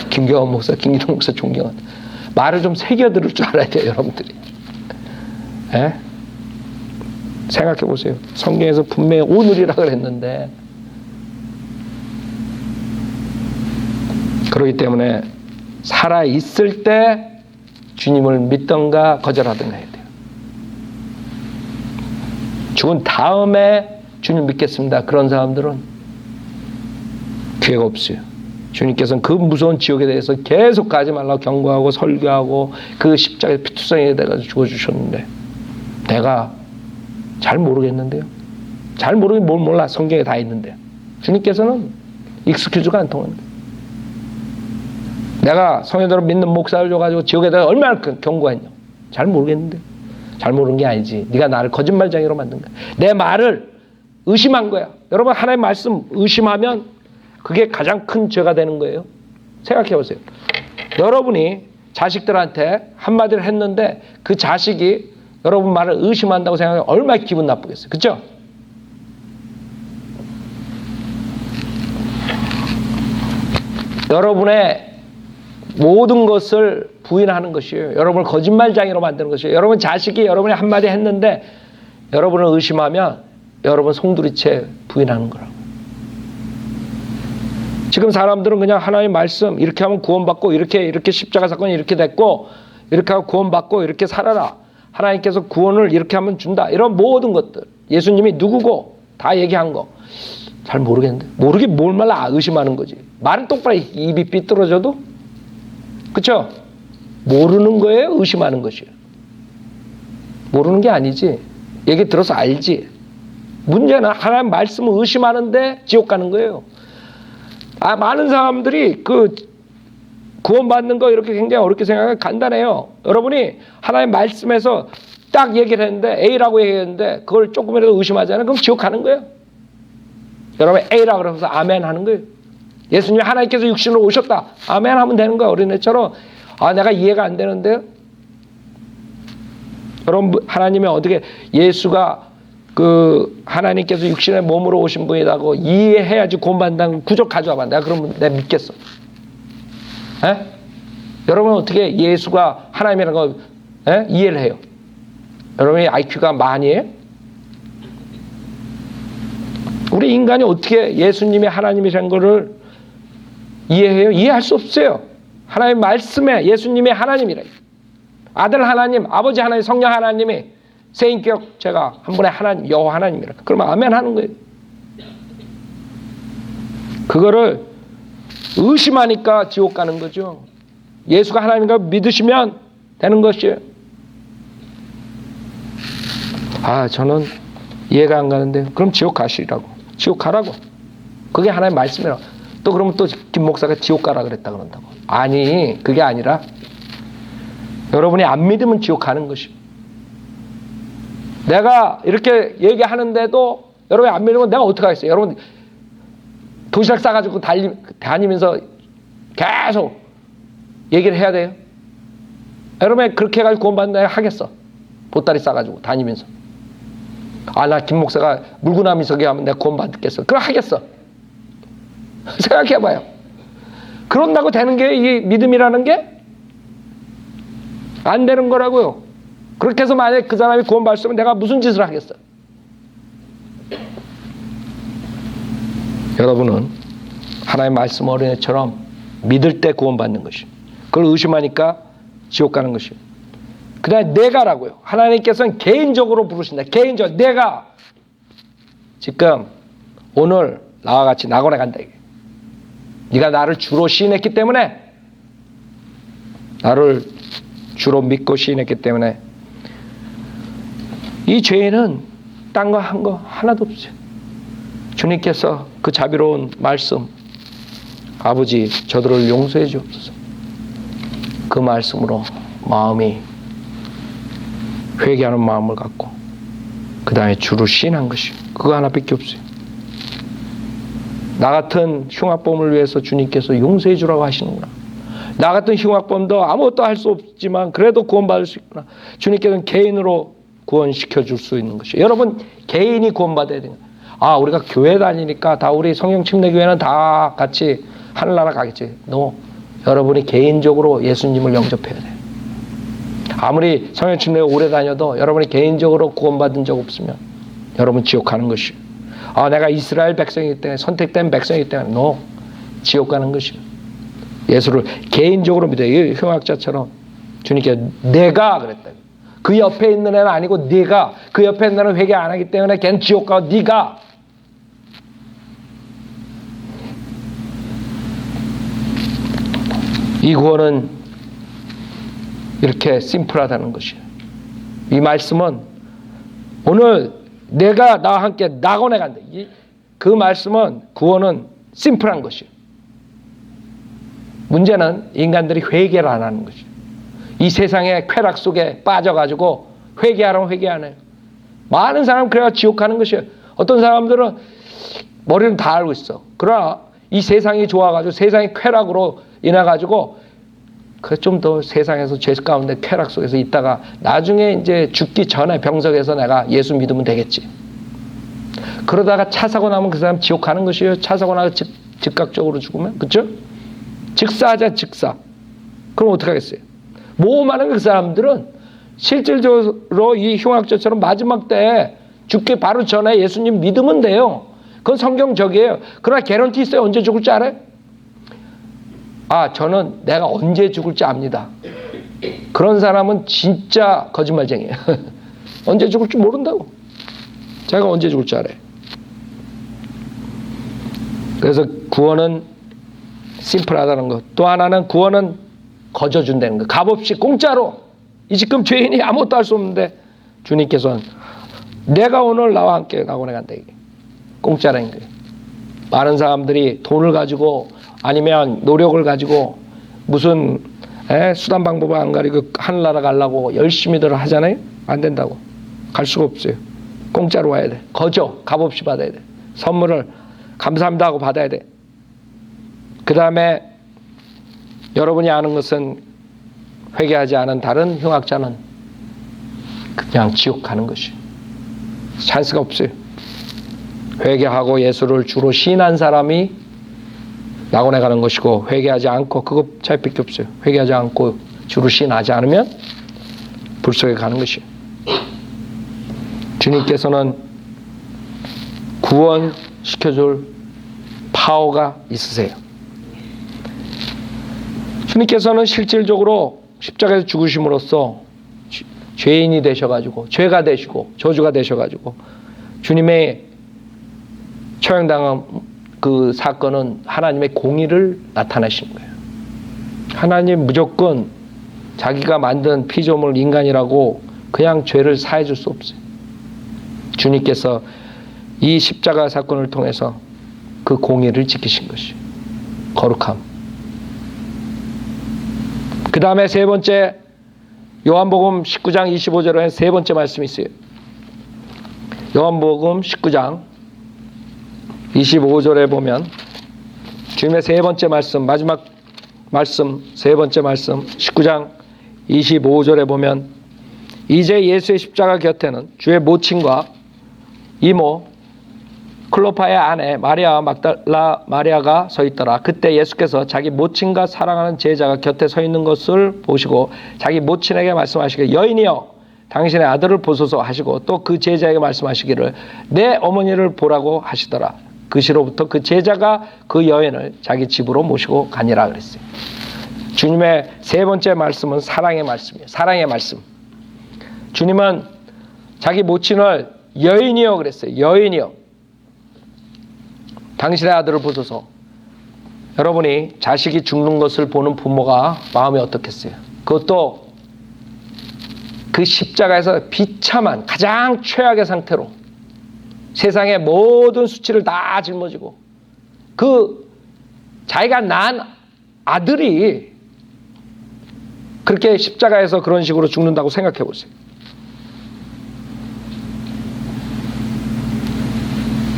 김경환 목사, 김기동 목사 존경한다. 말을 좀 새겨 들을 줄 알아야 돼요, 여러분들이. 에? 생각해 보세요. 성경에서 분명히 오늘이라 그랬는데, 그렇기 때문에 살아 있을 때 주님을 믿던가 거절하던가 해야 돼요. 죽은 다음에 주님 믿겠습니다. 그런 사람들은 기회가 없어요. 주님께서는 그 무서운 지옥에 대해서 계속 가지 말라고 경고하고 설교하고 그 십자가에 피투성이에 대해서 죽어주셨는데, 내가 잘 모르겠는데요. 잘 모르긴 뭘 몰라. 성경에 다 있는데. 주님께서는 익스큐즈가 안 통합니다. 내가 성도를 믿는 목사를 줘가지고 지옥에 대해 얼마나 경고했냐. 잘 모르겠는데. 잘 모르는 게 아니지. 네가 나를 거짓말쟁이로 만든 거야. 내 말을 의심한 거야. 여러분, 하나님의 말씀 의심하면 그게 가장 큰 죄가 되는 거예요. 생각해 보세요. 여러분이 자식들한테 한마디를 했는데 그 자식이 여러분 말을 의심한다고 생각하면 얼마나 기분 나쁘겠어요. 그렇죠? 여러분의 모든 것을 부인하는 것이에요. 여러분을 거짓말쟁이로 만드는 것이에요. 여러분 자식이 여러분이 한마디 했는데 여러분을 의심하면 여러분 송두리째 부인하는 거라고. 지금 사람들은 그냥 하나님의 말씀 이렇게 하면 구원받고 이렇게 십자가 사건이 이렇게 됐고 이렇게 하고 구원받고 이렇게 살아라. 하나님께서 구원을 이렇게 하면 준다. 이런 모든 것들. 예수님이 누구고 다 얘기한 거. 잘 모르겠는데. 모르긴 뭘 말라 의심하는 거지. 말은 똑바로 입이 삐뚤어져도. 그렇죠? 모르는 거예요? 의심하는 것이에요. 모르는 게 아니지. 얘기 들어서 알지. 문제는 하나님 말씀을 의심하는데 지옥 가는 거예요. 많은 사람들이 구원받는 거 이렇게 굉장히 어렵게 생각하면 간단해요. 여러분이 하나님 말씀에서 딱 얘기를 했는데 A라고 얘기했는데 그걸 조금이라도 의심하잖아요. 그럼 지옥 가는 거예요. 여러분 A라고 그러면서 아멘 하는 거예요. 예수님이 하나님께서 육신으로 오셨다. 아멘 하면 되는 거야. 어린애처럼. 내가 이해가 안 되는데요. 여러분 하나님이 어떻게 예수가 하나님께서 육신의 몸으로 오신 분이라고 이해해야지 구원받는다는 구절 가져와봐. 내가 그러면 내가 믿겠어. 에? 여러분은 어떻게 예수가 하나님이라는 거 이해를 해요? 여러분이 IQ가 많이에요? 우리 인간이 어떻게 예수님이 하나님이라는 거를 이해해요? 이해할 수 없어요. 하나님 말씀에 예수님이 하나님이래. 아들 하나님, 아버지 하나님, 성령 하나님이 세인격 제가 한 분의 하나님, 여호와 하나님이라. 그러면 아멘 하는 거예요. 그거를 의심하니까 지옥 가는 거죠. 예수가 하나님인가 믿으시면 되는 것이에요. 저는 이해가 안 가는데 그럼 지옥 가시라고. 지옥 가라고. 그게 하나님의 말씀이라고. 또 그러면 또 김 목사가 지옥 가라 그랬다 그런다고. 아니 그게 아니라 여러분이 안 믿으면 지옥 가는 것이에요. 내가 이렇게 얘기하는데도 여러분이 안 믿으면 내가 어떻게 하겠어요? 여러분 도시락 싸가지고 다니면서 계속 얘기를 해야 돼요? 여러분 그렇게 해가지고 구원받는다 하겠어? 보따리 싸가지고 다니면서. 나 김 목사가 물구나무 서게 하면 내가 구원받겠어. 그럼 하겠어. 생각해봐요. 그런다고 되는 게 이 믿음이라는 게? 안 되는 거라고요. 그렇게 해서 만약에 그 사람이 구원받았으면 내가 무슨 짓을 하겠어? 여러분은 하나님의 말씀 어린애처럼 믿을 때 구원받는 것이에요. 그걸 의심하니까 지옥 가는 것이에요. 그 다음에 내가라고요. 하나님께서는 개인적으로 부르신다. 개인적으로 내가 지금 오늘 나와 같이 낙원에 간다. 네가 나를 주로 시인했기 때문에 나를 주로 믿고 시인했기 때문에 이 죄에는 딴 거 한 거 하나도 없어요. 주님께서 그 자비로운 말씀 아버지 저들을 용서해 주옵소서. 그 말씀으로 마음이 회개하는 마음을 갖고 그 다음에 주를 시인한 것이 그거 하나밖에 없어요. 나 같은 흉악범을 위해서 주님께서 용서해 주라고 하시는구나. 나 같은 흉악범도 아무것도 할 수 없지만 그래도 구원받을 수 있구나. 주님께서는 개인으로 구원시켜 줄 수 있는 것이에요. 여러분 개인이 구원받아야 돼요. 우리가 교회 다니니까 다 우리 성령침례교회는 다 같이 하늘나라 가겠지. 여러분이 개인적으로 예수님을 영접해야 돼요. 아무리 성령침례 오래 다녀도 여러분이 개인적으로 구원받은 적 없으면 여러분 지옥 가는 것이요. 내가 이스라엘 백성이기 때문에, 선택된 백성이기 때문에 no, 지옥 가는 것이요. 예수를 개인적으로 믿어요. 이 흉악자처럼 주님께 내가 그랬다. 그 옆에 있는 애는 아니고 네가, 그 옆에 있는 애는 회개 안 하기 때문에 걔는 지옥 가. 네가. 이 구원은 이렇게 심플하다는 것이에요. 이 말씀은 오늘 내가 나와 함께 낙원에 간다. 그 말씀은 구원은 심플한 것이에요. 문제는 인간들이 회개를 안 하는 것이에요. 이 세상의 쾌락 속에 빠져가지고 회개하라면 회개 안 해요. 많은 사람은 그래야 지옥 가는 것이에요. 어떤 사람들은 머리는 다 알고 있어. 그러나 이 세상이 좋아가지고 세상의 쾌락으로 인해가지고 좀 더 세상에서 죄 가운데 쾌락 속에서 있다가 나중에 이제 죽기 전에 병석에서 내가 예수 믿으면 되겠지. 그러다가 차 사고 나면 그 사람 지옥 가는 것이에요. 차 사고 나서 즉각적으로 죽으면. 그렇죠? 즉사하자 즉사. 그럼 어떻게 하겠어요? 모험하는 그 사람들은 실질적으로 이 흉악자처럼 마지막 때에 죽기 바로 전에 예수님 믿으면 돼요. 그건 성경적이에요. 그러나 개런티 있어요. 언제 죽을지 알아요? 저는 내가 언제 죽을지 압니다. 그런 사람은 진짜 거짓말쟁이에요. 언제 죽을지 모른다고. 자기가 언제 죽을지 알아요. 그래서 구원은 심플하다는 것. 또 하나는 구원은 거저준다는 것. 값없이 공짜로. 이 지금 죄인이 아무것도 할 수 없는데 주님께서는 내가 오늘 나와 함께 낙원에 간다. 이게 공짜라는 거예요. 많은 사람들이 돈을 가지고 아니면 노력을 가지고 무슨 수단 방법을 안 가리고 하늘나라 가려고 열심히들 하잖아요. 안 된다고. 갈 수가 없어요. 공짜로 와야 돼. 거저 값없이 받아야 돼. 선물을 감사합니다 하고 받아야 돼. 그 다음에 여러분이 아는 것은 회개하지 않은 다른 흉악자는 그냥 지옥 가는 것이에요. 찬스가 없어요. 회개하고 예수를 주로 시인한 사람이 낙원에 가는 것이고, 회개하지 않고, 그거 차이밖에 없어요. 회개하지 않고 주로 시인하지 않으면 불속에 가는 것이에요. 주님께서는 구원시켜줄 파워가 있으세요. 주님께서는 실질적으로 십자가에서 죽으심으로써 죄인이 되셔가지고, 죄가 되시고 저주가 되셔가지고 주님의 처형당한 그 사건은 하나님의 공의를 나타내신 거예요. 하나님 무조건 자기가 만든 피조물 인간이라고 그냥 죄를 사해 줄 수 없어요. 주님께서 이 십자가 사건을 통해서 그 공의를 지키신 것이에요. 거룩함. 그 다음에 세 번째, 요한복음 19장 25절에 세 번째 말씀이 있어요. 요한복음 19장 25절에 보면 주님의 세 번째 말씀, 마지막 말씀, 세 번째 말씀 19장 25절에 보면 이제 예수의 십자가 곁에는 주의 모친과 이모 클로파의 아내 마리아와 막달라 마리아가 서 있더라. 그때 예수께서 자기 모친과 사랑하는 제자가 곁에 서 있는 것을 보시고 자기 모친에게 말씀하시기를 여인이여 당신의 아들을 보소서 하시고 또 그 제자에게 말씀하시기를 내 어머니를 보라고 하시더라. 그 시로부터 그 제자가 그 여인을 자기 집으로 모시고 가니라 그랬어요. 주님의 세 번째 말씀은 사랑의 말씀이에요. 사랑의 말씀. 주님은 자기 모친을 여인이여 그랬어요. 여인이여. 당신의 아들을 보소서. 여러분이 자식이 죽는 것을 보는 부모가 마음이 어떻겠어요? 그것도 그 십자가에서 비참한 가장 최악의 상태로 세상의 모든 수치를 다 짊어지고 그 자기가 낳은 아들이 그렇게 십자가에서 그런 식으로 죽는다고 생각해 보세요.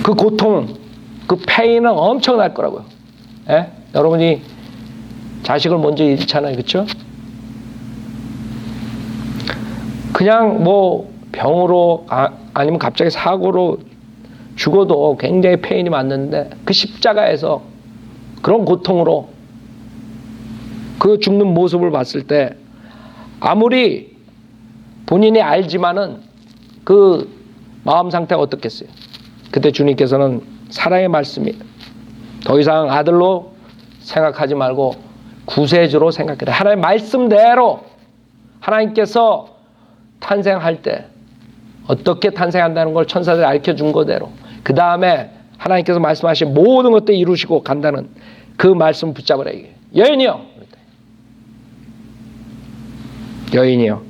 그 고통, 그 페인은 엄청날 거라고요. 예? 여러분이 자식을 먼저 잃잖아요. 그렇죠? 그냥 뭐 병으로 아니면 갑자기 사고로 죽어도 굉장히 페인이 많는데 그 십자가에서 그런 고통으로 그 죽는 모습을 봤을 때 아무리 본인이 알지만은 그 마음 상태가 어떻겠어요? 그때 주님께서는 사랑의 말씀이 더 이상 아들로 생각하지 말고 구세주로 생각해라. 하나님의 말씀대로 하나님께서 탄생할 때 어떻게 탄생한다는 걸 천사들이 알려준 거대로 그 다음에 하나님께서 말씀하신 모든 것들 이루시고 간다는 그 말씀 붙잡으라. 이게 여인이요. 여인이요.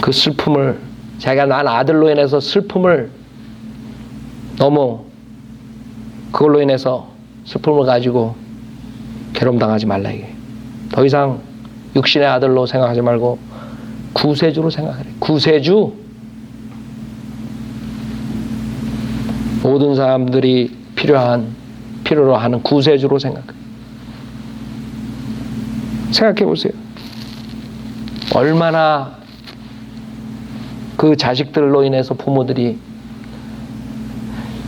그 슬픔을 자기가 난 아들로 인해서 슬픔을 너무 그걸로 인해서 슬픔을 가지고 괴로움당하지 말라. 이게 더 이상 육신의 아들로 생각하지 말고 구세주로 생각하래. 구세주. 모든 사람들이 필요로 하는 구세주로 생각해. 생각해 보세요. 얼마나 그 자식들로 인해서 부모들이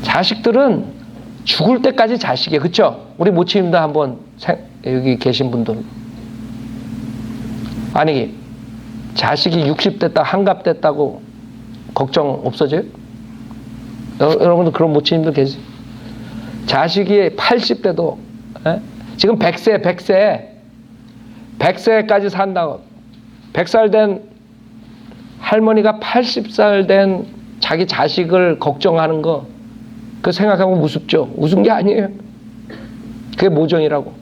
자식들은 죽을 때까지 자식이에요. 그렇죠? 우리 모치님도 한번 여기 계신 분들 아니 자식이 60됐다 한갑됐다고 걱정 없어져요? 여러분들 그런 모치님들 계세요? 자식이 80대도 지금 100세까지 산다고 100살 된 할머니가 80살 된 자기 자식을 걱정하는 거 그 생각하면 우습죠? 웃은 게 아니에요. 그게 모정이라고.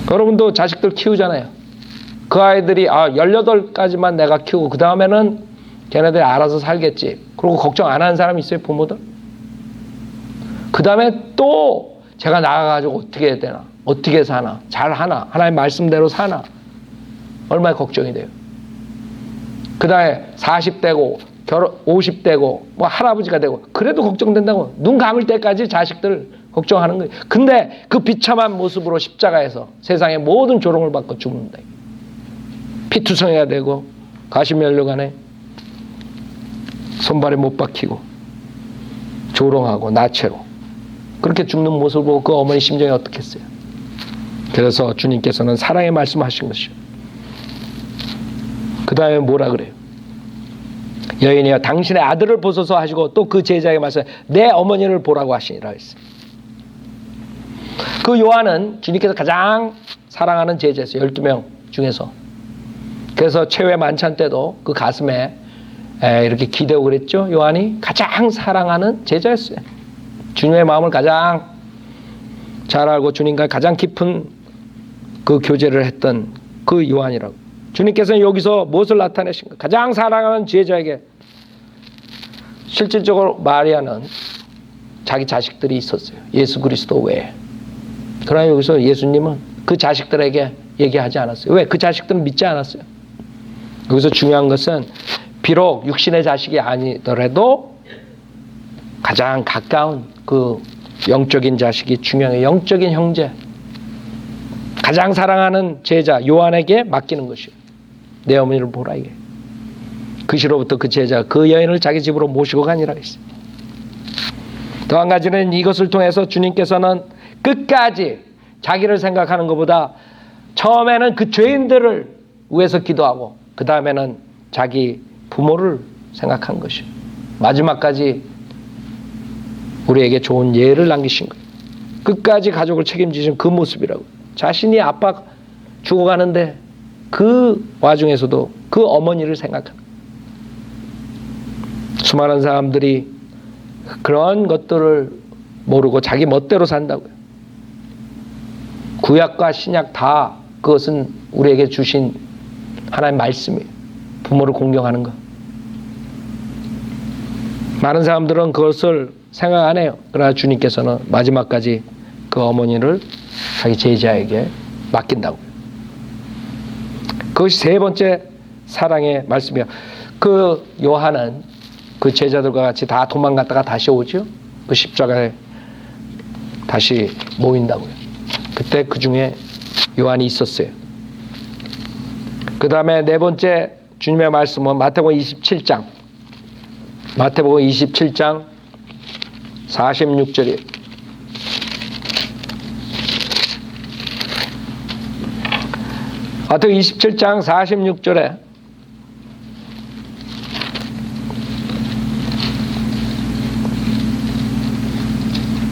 여러분도 자식들 키우잖아요. 그 아이들이 18까지만 내가 키우고 그 다음에는 걔네들이 알아서 살겠지. 그러고 걱정 안 하는 사람이 있어요, 부모들? 그 다음에 또 제가 나가가지고 어떻게 해야 되나? 어떻게 사나? 잘 하나? 하나님 말씀대로 사나? 얼마나 걱정이 돼요. 그 다음에 40대고 50대고 뭐 할아버지가 되고 그래도 걱정된다고. 눈 감을 때까지 자식들 걱정하는 거예요. 근데 그 비참한 모습으로 십자가에서 세상의 모든 조롱을 받고 죽는다. 피투성이가 되고 가시면류관에 손발에 못 박히고 조롱하고 나체로 그렇게 죽는 모습을 보고 그 어머니 심정이 어떻겠어요? 그래서 주님께서는 사랑의 말씀하신 것이요. 그 다음에 뭐라 그래요? 여인이여 당신의 아들을 보소서 하시고 또 그 제자에게 말씀 내 어머니를 보라고 하시니라 했어요. 그 요한은 주님께서 가장 사랑하는 제자였어요. 12명 중에서. 그래서 최후의 만찬 때도 그 가슴에 이렇게 기대고 그랬죠. 요한이 가장 사랑하는 제자였어요. 주님의 마음을 가장 잘 알고 주님과 가장 깊은 그 교제를 했던 그 요한이라고. 주님께서는 여기서 무엇을 나타내신가? 가장 사랑하는 제자에게 실질적으로 마리아는 자기 자식들이 있었어요. 예수 그리스도 외에. 그러나 여기서 예수님은 그 자식들에게 얘기하지 않았어요. 왜? 그 자식들은 믿지 않았어요. 여기서 중요한 것은 비록 육신의 자식이 아니더라도 가장 가까운 그 영적인 자식이 중요해요. 영적인 형제. 가장 사랑하는 제자 요한에게 맡기는 것이요. 내 어머니를 보라 이게. 그 시로부터 그 제자 그 여인을 자기 집으로 모시고 가니라 했어요. 또 한 가지는 이것을 통해서 주님께서는 끝까지 자기를 생각하는 것보다 처음에는 그 죄인들을 위해서 기도하고 그 다음에는 자기 부모를 생각한 것이요. 마지막까지 우리에게 좋은 예를 남기신 거예요. 끝까지 가족을 책임지신 그 모습이라고. 자신이 아빠 죽어가는데 그 와중에서도 그 어머니를 생각하는. 수많은 사람들이 그런 것들을 모르고 자기 멋대로 산다고요. 구약과 신약 다 그것은 우리에게 주신 하나님의 말씀이에요. 부모를 공경하는 것. 많은 사람들은 그것을 생각 안 해요. 그러나 주님께서는 마지막까지 그 어머니를 자기 제자에게 맡긴다고요. 그것이 세 번째 사랑의 말씀이에요. 그 요한은 그 제자들과 같이 다 도망갔다가 다시 오죠. 그 십자가에 다시 모인다고요. 그때 그 중에 요한이 있었어요. 그 다음에 네 번째 주님의 말씀은 마태복음 27장. 마태복음 27장 46절이에요. 마태복음 27장 46절에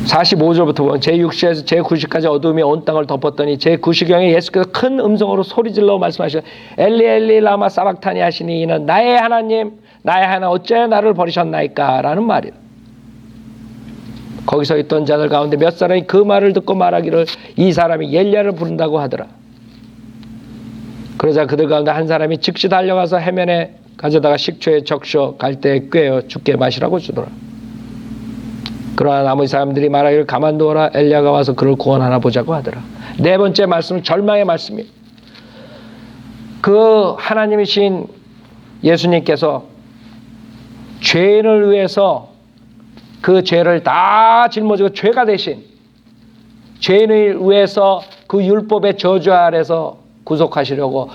(45절부터) 보면 제6시에서 제9시까지 어둠이 온 땅을 덮었더니 제9시경에 예수께서 큰 음성으로 소리질러 말씀하시되 엘리 엘리 라마 사박타니 하시니 이는 나의 하나님 나의 하나님 어째 나를 버리셨나이까 라는 말이에요. 거기서 있던 자들 가운데 몇 사람이 그 말을 듣고 말하기를 이 사람이 엘리야를 부른다고 하더라. 그러자 그들 가운데 한 사람이 즉시 달려가서 해면에 가져다가 식초에 적셔 갈대에 꿰어 죽게 마시라고 주더라. 그러나 나머지 사람들이 말하기를 가만두어라 엘리야가 와서 그를 구원하나 보자고 하더라. 네 번째 말씀은 절망의 말씀이에요. 그 하나님이신 예수님께서 죄인을 위해서 그 죄를 다 짊어지고 죄가 되신 죄인을 위해서 그 율법의 저주 아래서 구속하시려고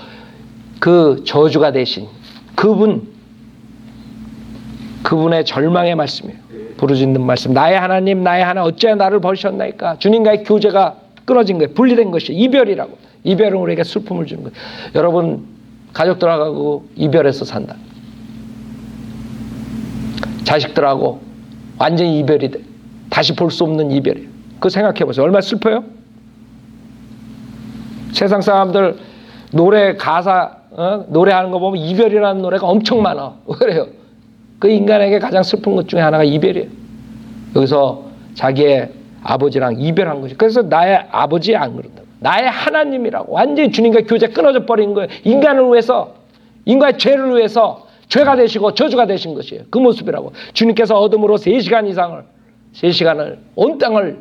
그 저주가 되신 그분의 절망의 말씀이에요. 부르짖는 말씀. 나의 하나님 나의 하나님 어째 나를 버리셨나이까. 주님과의 교제가 끊어진 거예요. 분리된 것이 이별이라고. 이별은 우리에게 슬픔을 주는 거예요. 여러분 가족들하고 이별해서 산다. 자식들하고 완전히 이별이 돼. 다시 볼 수 없는 이별이에요. 그거 생각해 보세요. 얼마나 슬퍼요? 세상 사람들 노래 가사 노래하는 거 보면 이별이라는 노래가 엄청 많아. 그래요. 그 인간에게 가장 슬픈 것 중에 하나가 이별이에요. 여기서 자기의 아버지랑 이별한 거죠. 그래서 나의 아버지 안 그런다. 나의 하나님이라고 완전히 주님과 교제 끊어져 버린 거예요. 인간을 위해서 인간의 죄를 위해서 죄가 되시고 저주가 되신 것이에요. 그 모습이라고. 주님께서 어둠으로 3시간을 온 땅을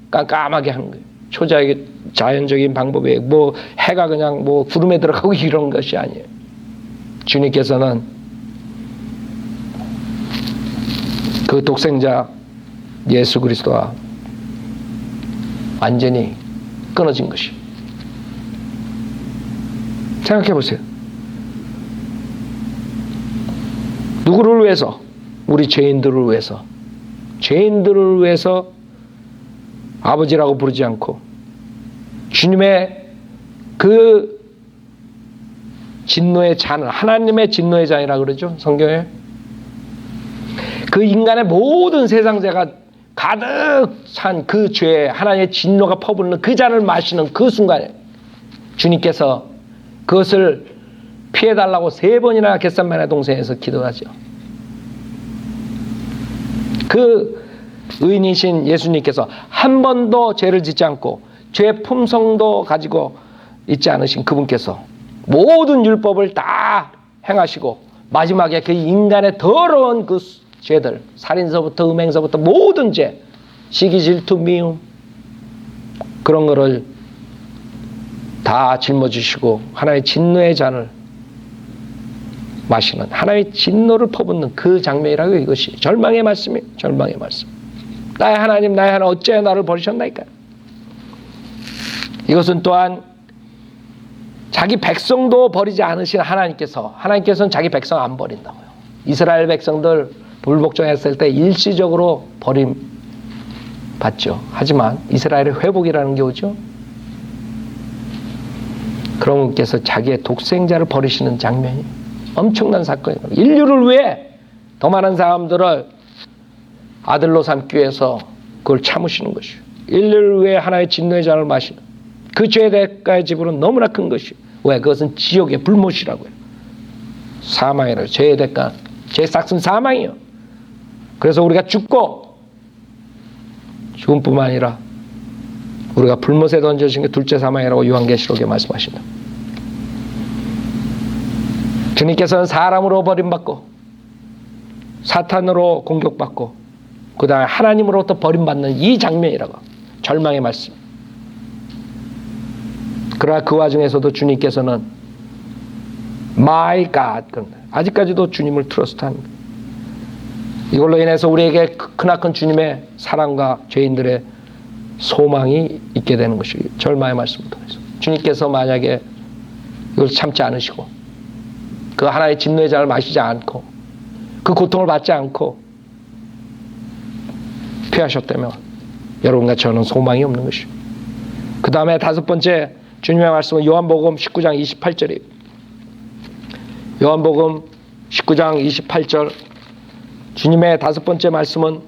깜깜하게 하는 거예요. 초자의 자연적인 방법에 뭐 해가 그냥 뭐 구름에 들어가고 이런 것이 아니에요. 주님께서는 그 독생자 예수 그리스도와 완전히 끊어진 것이. 생각해 보세요. 누구를 위해서? 우리 죄인들을 위해서. 죄인들을 위해서 아버지라고 부르지 않고 주님의 그 진노의 잔을 하나님의 진노의 잔이라고 그러죠. 성경에. 그 인간의 모든 세상 죄가 가득 찬 그 죄에 하나님의 진노가 퍼붓는 그 잔을 마시는 그 순간에 주님께서 그것을 피해달라고 3번이나 겟세마네 동산에서 기도하죠. 그 의인이신 예수님께서 한 번도 죄를 짓지 않고 죄의 품성도 가지고 있지 않으신 그분께서 모든 율법을 다 행하시고 마지막에 그 인간의 더러운 그 죄들, 살인서부터 음행서부터 모든 죄, 시기, 질투, 미움 그런 거를 다 짊어지시고 하나님의 진노의 잔을 마시는 하나님의 진노를 퍼붓는 그 장면이라고. 이것이 절망의 말씀이에요. 절망의 말씀. 나의 하나님 나의 하나님 어째 나를 버리셨나이까. 이것은 또한 자기 백성도 버리지 않으신 하나님께서는 자기 백성 안 버린다고요. 이스라엘 백성들 불복종했을 때 일시적으로 버림받죠. 하지만 이스라엘의 회복이라는 게 오죠. 그런 분께서 자기의 독생자를 버리시는 장면이 엄청난 사건이에요. 인류를 위해 더 많은 사람들을 아들로 삼기 위해서 그걸 참으시는 것이에요. 인류를 위해 하나의 진노의 잔을 마시는 그 죄의 대가의 지불은 너무나 큰 것이에요. 왜? 그것은 지옥의 불못이라고요. 사망이라고. 죄의 대가, 죄의 삭은 사망이에요. 그래서 우리가 죽고 죽음뿐만 아니라 우리가 불못에 던져진 게 둘째 사망이라고 요한계시록에 말씀하신다. 주님께서는 사람으로 버림받고 사탄으로 공격받고 그 다음에 하나님으로부터 버림받는 이 장면이라고. 절망의 말씀. 그러나 그 와중에서도 주님께서는 My God, 아직까지도 주님을 트러스트하는 거예요. 이걸로 인해서 우리에게 크나큰 주님의 사랑과 죄인들의 소망이 있게 되는 것이 절망의 말씀을 통해서. 주님께서 만약에 이걸 참지 않으시고 그 하나의 진노의 잔을 마시지 않고 그 고통을 받지 않고 피하셨다면 여러분과 저는 소망이 없는 것이죠. 그 다음에 5번째 주님의 말씀은 요한복음 19장 28절이에요. 요한복음 19장 28절. 주님의 다섯 번째 말씀은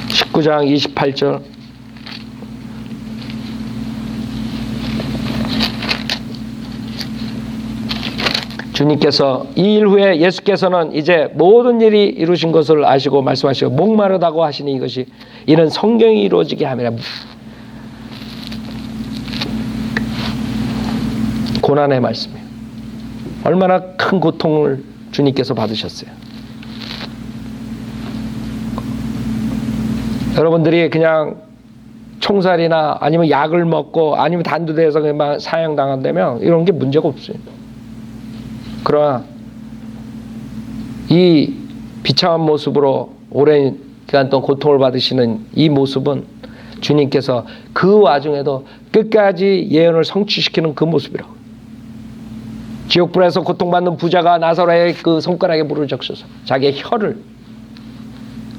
19장 28절. 주님께서 이 일 후에 예수께서는 이제 모든 일이 이루신 것을 아시고 말씀하시고 목마르다고 하시니 이것이 이는 성경이 이루어지게 함이라. 고난의 말씀이에요. 얼마나 큰 고통을 주님께서 받으셨어요. 여러분들이 그냥 총살이나 아니면 약을 먹고 아니면 단두대에서 그냥 사형당한다면 이런 게 문제가 없어요. 그러나 이 비참한 모습으로 오랜 기간 동안 고통을 받으시는 이 모습은 주님께서 그 와중에도 끝까지 예언을 성취시키는 그 모습이라고. 지옥불에서 고통받는 부자가 나사로의 그 손가락에 물을 적셔서 자기의 혀를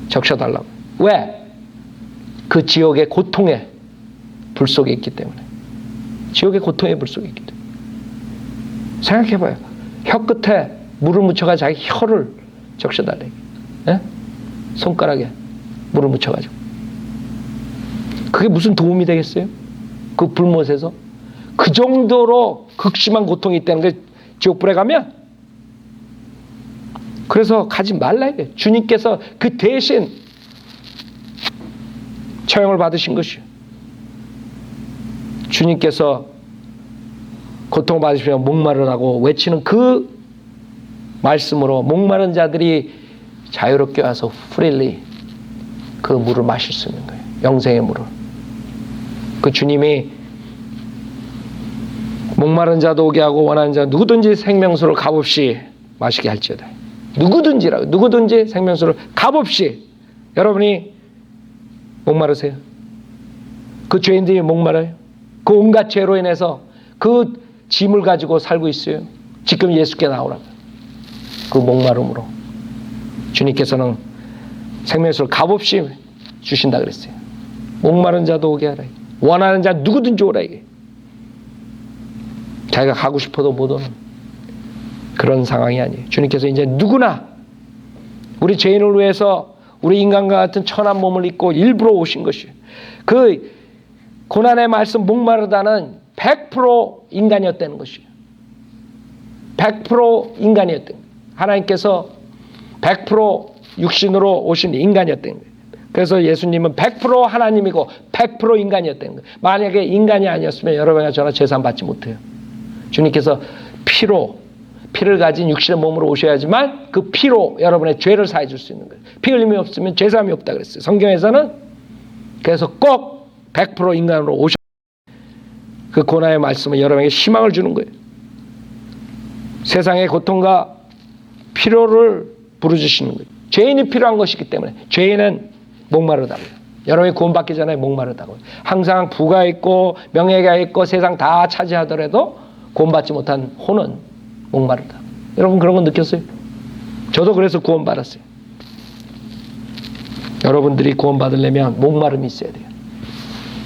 적셔달라고. 왜? 그 지옥의 고통의 불 속에 있기 때문에. 지옥의 고통의 불 속에 있기 때문에. 생각해봐요. 혀 끝에 물을 묻혀가 자기 혀를 적셔달래. 예? 손가락에 물을 묻혀가지고. 그게 무슨 도움이 되겠어요? 그 불못에서? 그 정도로 극심한 고통이 있다는 게 지옥불에 가면? 그래서 가지 말라 이게. 주님께서 그 대신 처형을 받으신 것이요. 주님께서 고통을 받으시며 목마르다고 외치는 그 말씀으로 목마른 자들이 자유롭게 와서 프릴리 그 물을 마실 수 있는 거예요. 영생의 물을. 그 주님이 목마른 자도 오게 하고 원하는 자 누구든지 생명수를 값없이 마시게 할지어다. 누구든지 생명수를 값없이. 여러분이 목마르세요? 그 죄인들이 목마르요? 그 온갖 죄로 인해서 그 짐을 가지고 살고 있어요. 지금 예수께 나오라고. 그 목마름으로 주님께서는 생명수를 값없이 주신다 그랬어요. 목마른 자도 오게 하라. 원하는 자 누구든지 오라 이게. 자기가 가고 싶어도 못 오는 그런 상황이 아니에요. 주님께서 이제 누구나 우리 죄인을 위해서 우리 인간과 같은 천한 몸을 입고 일부러 오신 것이에요. 그 고난의 말씀 목마르다는 100% 인간이었다는 것이에요. 100% 인간이었다는 거예요. 하나님께서 100% 육신으로 오신 인간이었다는 거예요. 그래서 예수님은 100% 하나님이고 100% 인간이었다는 거예요. 만약에 인간이 아니었으면 여러분과 저나 제사 받지 못해요. 주님께서 피를 가진 육신의 몸으로 오셔야지만 그 피로 여러분의 죄를 사해 줄 수 있는 거예요. 피 흘림이 없으면 제사함이 없다 그랬어요. 성경에서는. 그래서 꼭 100% 인간으로 오셔. 그 고난의 말씀은 여러분에게 희망을 주는 거예요. 세상의 고통과 필요를 부르주시는 거예요. 죄인이 필요한 것이기 때문에. 죄인은 목마르다고요. 여러분이 구원받기 전에 목마르다고요. 항상 부가 있고 명예가 있고 세상 다 차지하더라도 구원받지 못한 혼은 목마르다. 여러분 그런 거 느꼈어요? 저도 그래서 구원받았어요. 여러분들이 구원받으려면 목마름이 있어야 돼요.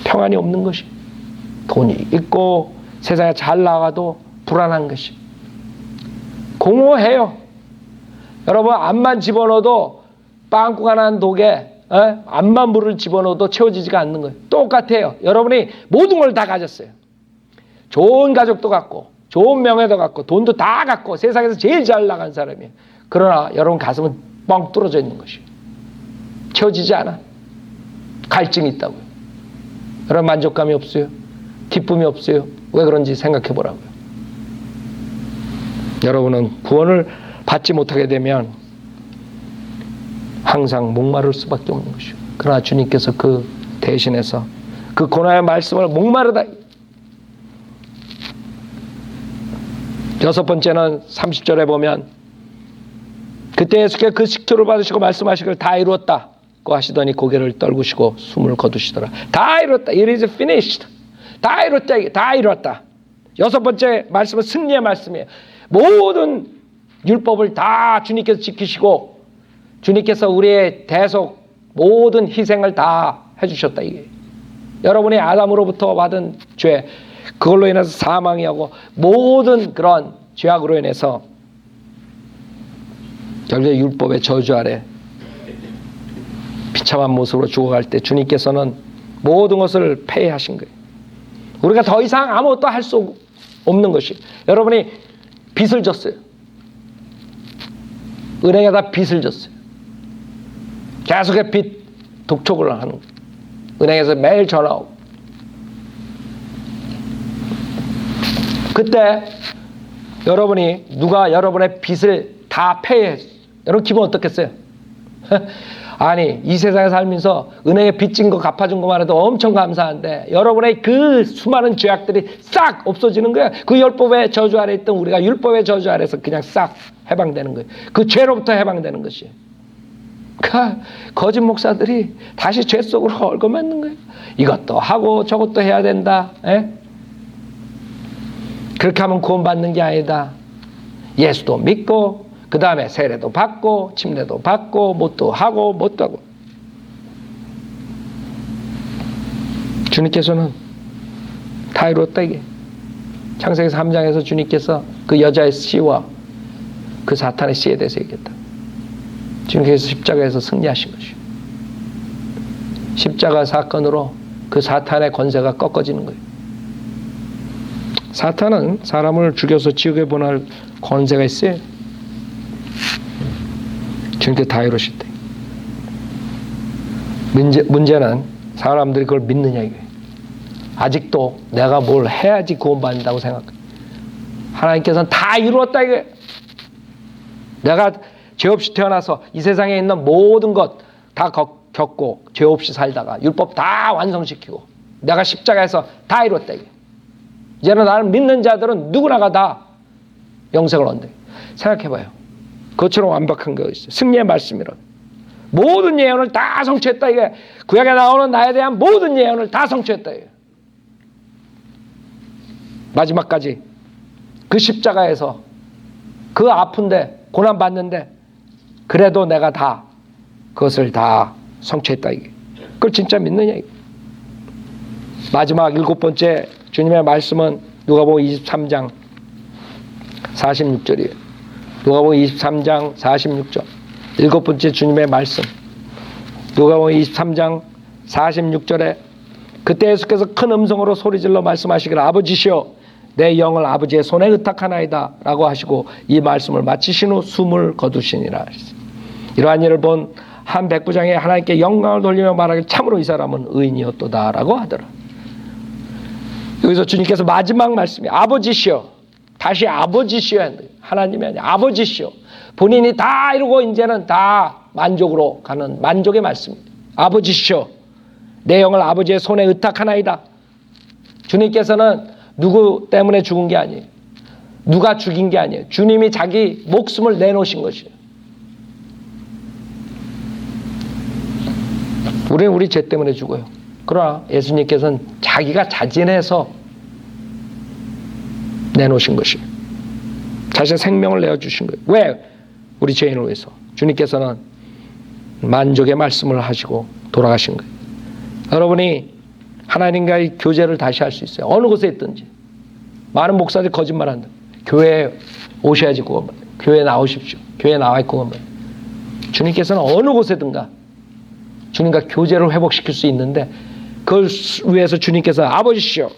평안이 없는 것이. 돈이 있고 세상에 잘 나가도 불안한 것이. 공허해요. 여러분 암만 집어넣어도 빵꾸 하나 독에 암만 물을 집어넣어도 채워지지가 않는 거예요. 똑같아요. 여러분이 모든 걸 다 가졌어요. 좋은 가족도 갖고 좋은 명예도 갖고 돈도 다 갖고 세상에서 제일 잘 나간 사람이에요. 그러나 여러분 가슴은 뻥 뚫어져 있는 것이에요. 채워지지 않아. 갈증이 있다고요. 여러분 만족감이 없어요. 기쁨이 없어요. 왜 그런지 생각해 보라고요. 여러분은 구원을 받지 못하게 되면 항상 목마를 수밖에 없는 것이요. 그러나 주님께서 그 대신해서 그 고난의 말씀을 목마르다. 여섯 번째는 30절에 보면 그때 예수께서 그 식초를 받으시고 말씀하시기를 다 이루었다고 하시더니 고개를 떨구시고 숨을 거두시더라. 다 이루었다. It is finished. 다 이루었다. 다 이루었다. 여섯 번째 말씀은 승리의 말씀이에요. 모든 율법을 다 주님께서 지키시고 주님께서 우리의 대속 모든 희생을 다 해주셨다. 이게 여러분이 아담으로부터 받은 죄, 그걸로 인해서 사망이 하고 모든 그런 죄악으로 인해서 결국에 율법의 저주 아래 비참한 모습으로 죽어갈 때 주님께서는 모든 것을 폐해하신 거예요. 우리가 더 이상 아무것도 할 수 없는 것이, 여러분이 빚을 졌어요. 은행에다 빚을 졌어요. 계속해 빚 독촉을 하는 거예요. 은행에서 매일 전화 오고. 그때 여러분이 누가 여러분의 빚을 다 폐해했어요. 여러분 기분 어떻겠어요? 아니, 이 세상에 살면서 은행에 빚진 거 갚아준 것만 해도 엄청 감사한데 여러분의 그 수많은 죄악들이 싹 없어지는 거예요. 그 율법의 저주 아래 있던 우리가 율법의 저주 아래서 그냥 싹 해방되는 거예요. 그 죄로부터 해방되는 것이. 거짓 목사들이 다시 죄 속으로 얽어맞는 거예요. 이것도 하고 저것도 해야 된다. 에? 그렇게 하면 구원받는 게 아니다. 예수도 믿고 그 다음에 세례도 받고 침례도 받고 뭣도 하고 뭣도 하고. 주님께서는 다 이뤘다 이게. 창세기 3장에서 주님께서 그 여자의 씨와 그 사탄의 씨에 대해서 얘기했다. 주님께서 십자가에서 승리하신 것이요. 십자가 사건으로 그 사탄의 권세가 꺾어지는 거예요. 사탄은 사람을 죽여서 지옥에 보낼 권세가 있어요. 주님께서 다 이루셨대. 문제는 사람들이 그걸 믿느냐 이거예요. 아직도 내가 뭘 해야지 구원받는다고 생각해. 하나님께서는 다 이루었다 이거예요. 내가 죄 없이 태어나서 이 세상에 있는 모든 것 다 겪고 죄 없이 살다가 율법 다 완성시키고 내가 십자가에서 다 이뤘다 이거예요. 이제는 나를 믿는 자들은 누구나가 다 영생을 얻는다. 생각해봐요. 그것처럼 완벽한 거 있어요. 승리의 말씀이란 모든 예언을 다 성취했다 이게. 구약에 나오는 나에 대한 모든 예언을 다 성취했다 이게. 마지막까지 그 십자가에서 그 아픈데 고난 받는데 그래도 내가 다 그것을 다 성취했다 이게. 그걸 진짜 믿느냐 이게. 마지막 7번째 주님의 말씀은 누가복음 23장 46절이에요. 누가복음 23장 46절. 7번째 주님의 말씀. 누가복음 23장 46절에 그때 예수께서 큰 음성으로 소리질러 말씀하시기를 아버지시여 내 영을 아버지의 손에 의탁하나이다 라고 하시고 이 말씀을 마치신 후 숨을 거두시니라. 이러한 일을 본 한 백부장이 하나님께 영광을 돌리며 말하길 참으로 이 사람은 의인이었도다 라고 하더라. 여기서 주님께서 마지막 말씀이 아버지시여, 다시 아버지시여 했는데 하나님이 아니라 아버지시여. 본인이 다 이루고 이제는 다 만족으로 가는 만족의 말씀입니다. 아버지시여 내 영을 아버지의 손에 의탁하나이다. 주님께서는 누구 때문에 죽은 게 아니에요. 누가 죽인 게 아니에요. 주님이 자기 목숨을 내놓으신 것이에요. 우리는 우리 죄 때문에 죽어요. 그러나 예수님께서는 자기가 자진해서 내놓으신 것이에요. 자신의 생명을 내어주신 거예요. 왜? 우리 죄인을 위해서. 주님께서는 만족의 말씀을 하시고 돌아가신 거예요. 여러분이 하나님과의 교제를 다시 할 수 있어요. 어느 곳에 있든지. 많은 목사들이 거짓말한다. 교회에 오셔야지 구원받아요. 교회에 나오십시오. 교회에 나와야 구원받아요. 주님께서는 어느 곳에든가 주님과 교제를 회복시킬 수 있는데 그걸 위해서 주님께서 아버지시여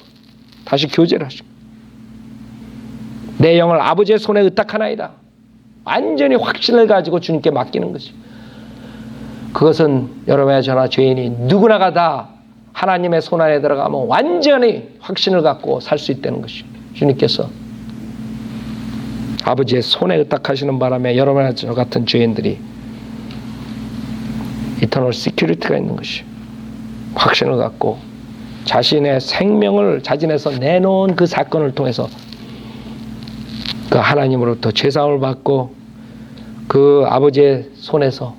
다시 교제를 하시고 내 영을 아버지의 손에 의탁하나이다. 완전히 확신을 가지고 주님께 맡기는 것이죠. 그것은 여러분의 저나 죄인이 누구나가 다 하나님의 손 안에 들어가면 완전히 확신을 갖고 살 수 있다는 것이죠. 주님께서 아버지의 손에 의탁하시는 바람에 여러분의 저 같은 죄인들이 이터널 시큐리티가 있는 것이죠. 확신을 갖고 자신의 생명을 자진해서 내놓은 그 사건을 통해서 그 하나님으로부터 죄사함을 받고 그 아버지의 손에서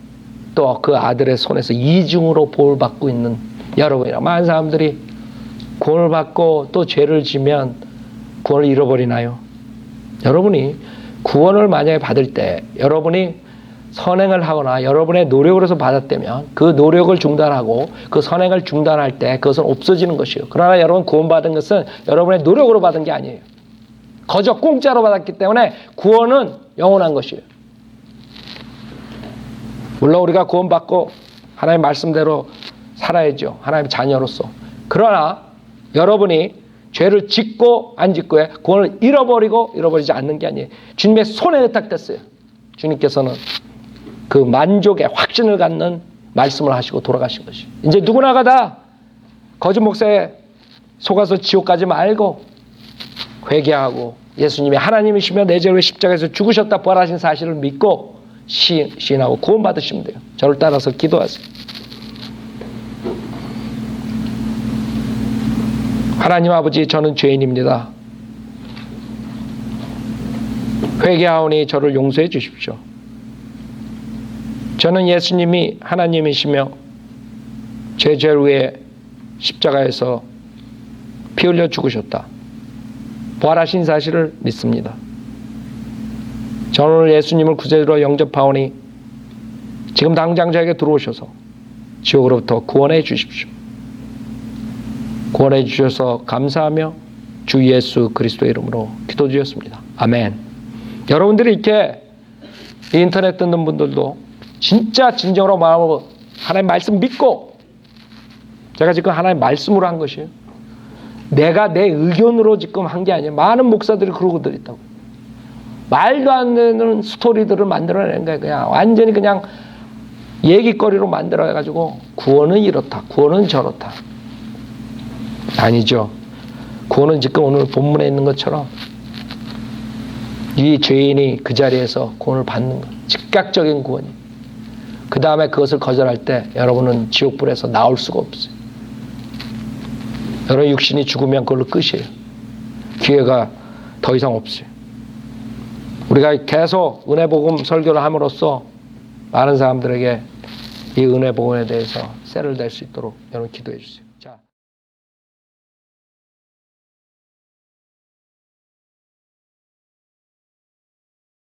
또 그 아들의 손에서 이중으로 보호를 받고 있는 여러분이라. 많은 사람들이 구원을 받고 또 죄를 지면 구원을 잃어버리나요? 여러분이 구원을 만약에 받을 때 여러분이 선행을 하거나 여러분의 노력으로서 받았다면 그 노력을 중단하고 그 선행을 중단할 때 그것은 없어지는 것이에요. 그러나 여러분 구원받은 것은 여러분의 노력으로 받은 게 아니에요. 거저 공짜로 받았기 때문에 구원은 영원한 것이에요. 물론 우리가 구원받고 하나님의 말씀대로 살아야죠. 하나님의 자녀로서. 그러나 여러분이 죄를 짓고 안 짓고에 구원을 잃어버리지 않는 게 아니에요. 주님의 손에 의탁됐어요. 주님께서는 그 만족의 확신을 갖는 말씀을 하시고 돌아가신 것이에요. 이제 누구나가 다 거짓 목사에 속아서 지옥 가지 말고 회개하고 예수님이 하나님이시며 내 죄를 십자가에서 죽으셨다 부활하신 사실을 믿고 시인하고 구원받으시면 돼요. 저를 따라서 기도하세요. 하나님 아버지, 저는 죄인입니다. 회개하오니 저를 용서해 주십시오. 저는 예수님이 하나님이시며 제 죄를 위해 십자가에서 피 흘려 죽으셨다 부활하신 사실을 믿습니다. 저는 오늘 예수님을 구세주로 영접하오니 지금 당장 저에게 들어오셔서 지옥으로부터 구원해 주십시오. 구원해 주셔서 감사하며 주 예수 그리스도의 이름으로 기도드렸습니다. 아멘. 여러분들이 이렇게 인터넷 듣는 분들도 진짜 진정으로 마음으로 하나님 말씀 믿고, 제가 지금 하나님 말씀으로 한 것이에요. 내가 내 의견으로 지금 한 게 아니에요. 많은 목사들이 그러고들 있다고. 말도 안 되는 스토리들을 만들어내는 거예요. 그냥 완전히 그냥 얘기거리로 만들어가지고 구원은 이렇다, 구원은 저렇다. 아니죠. 구원은 지금 오늘 본문에 있는 것처럼 이 죄인이 그 자리에서 구원을 받는 것, 즉각적인 구원이. 그 다음에 그것을 거절할 때 여러분은 지옥불에서 나올 수가 없어요. 여러분 육신이 죽으면 그걸로 끝이에요. 기회가 더 이상 없어요. 우리가 계속 은혜복음 설교를 함으로써 많은 사람들에게 이 은혜복음에 대해서 쇠를 댈 수 있도록 여러분 기도해 주세요.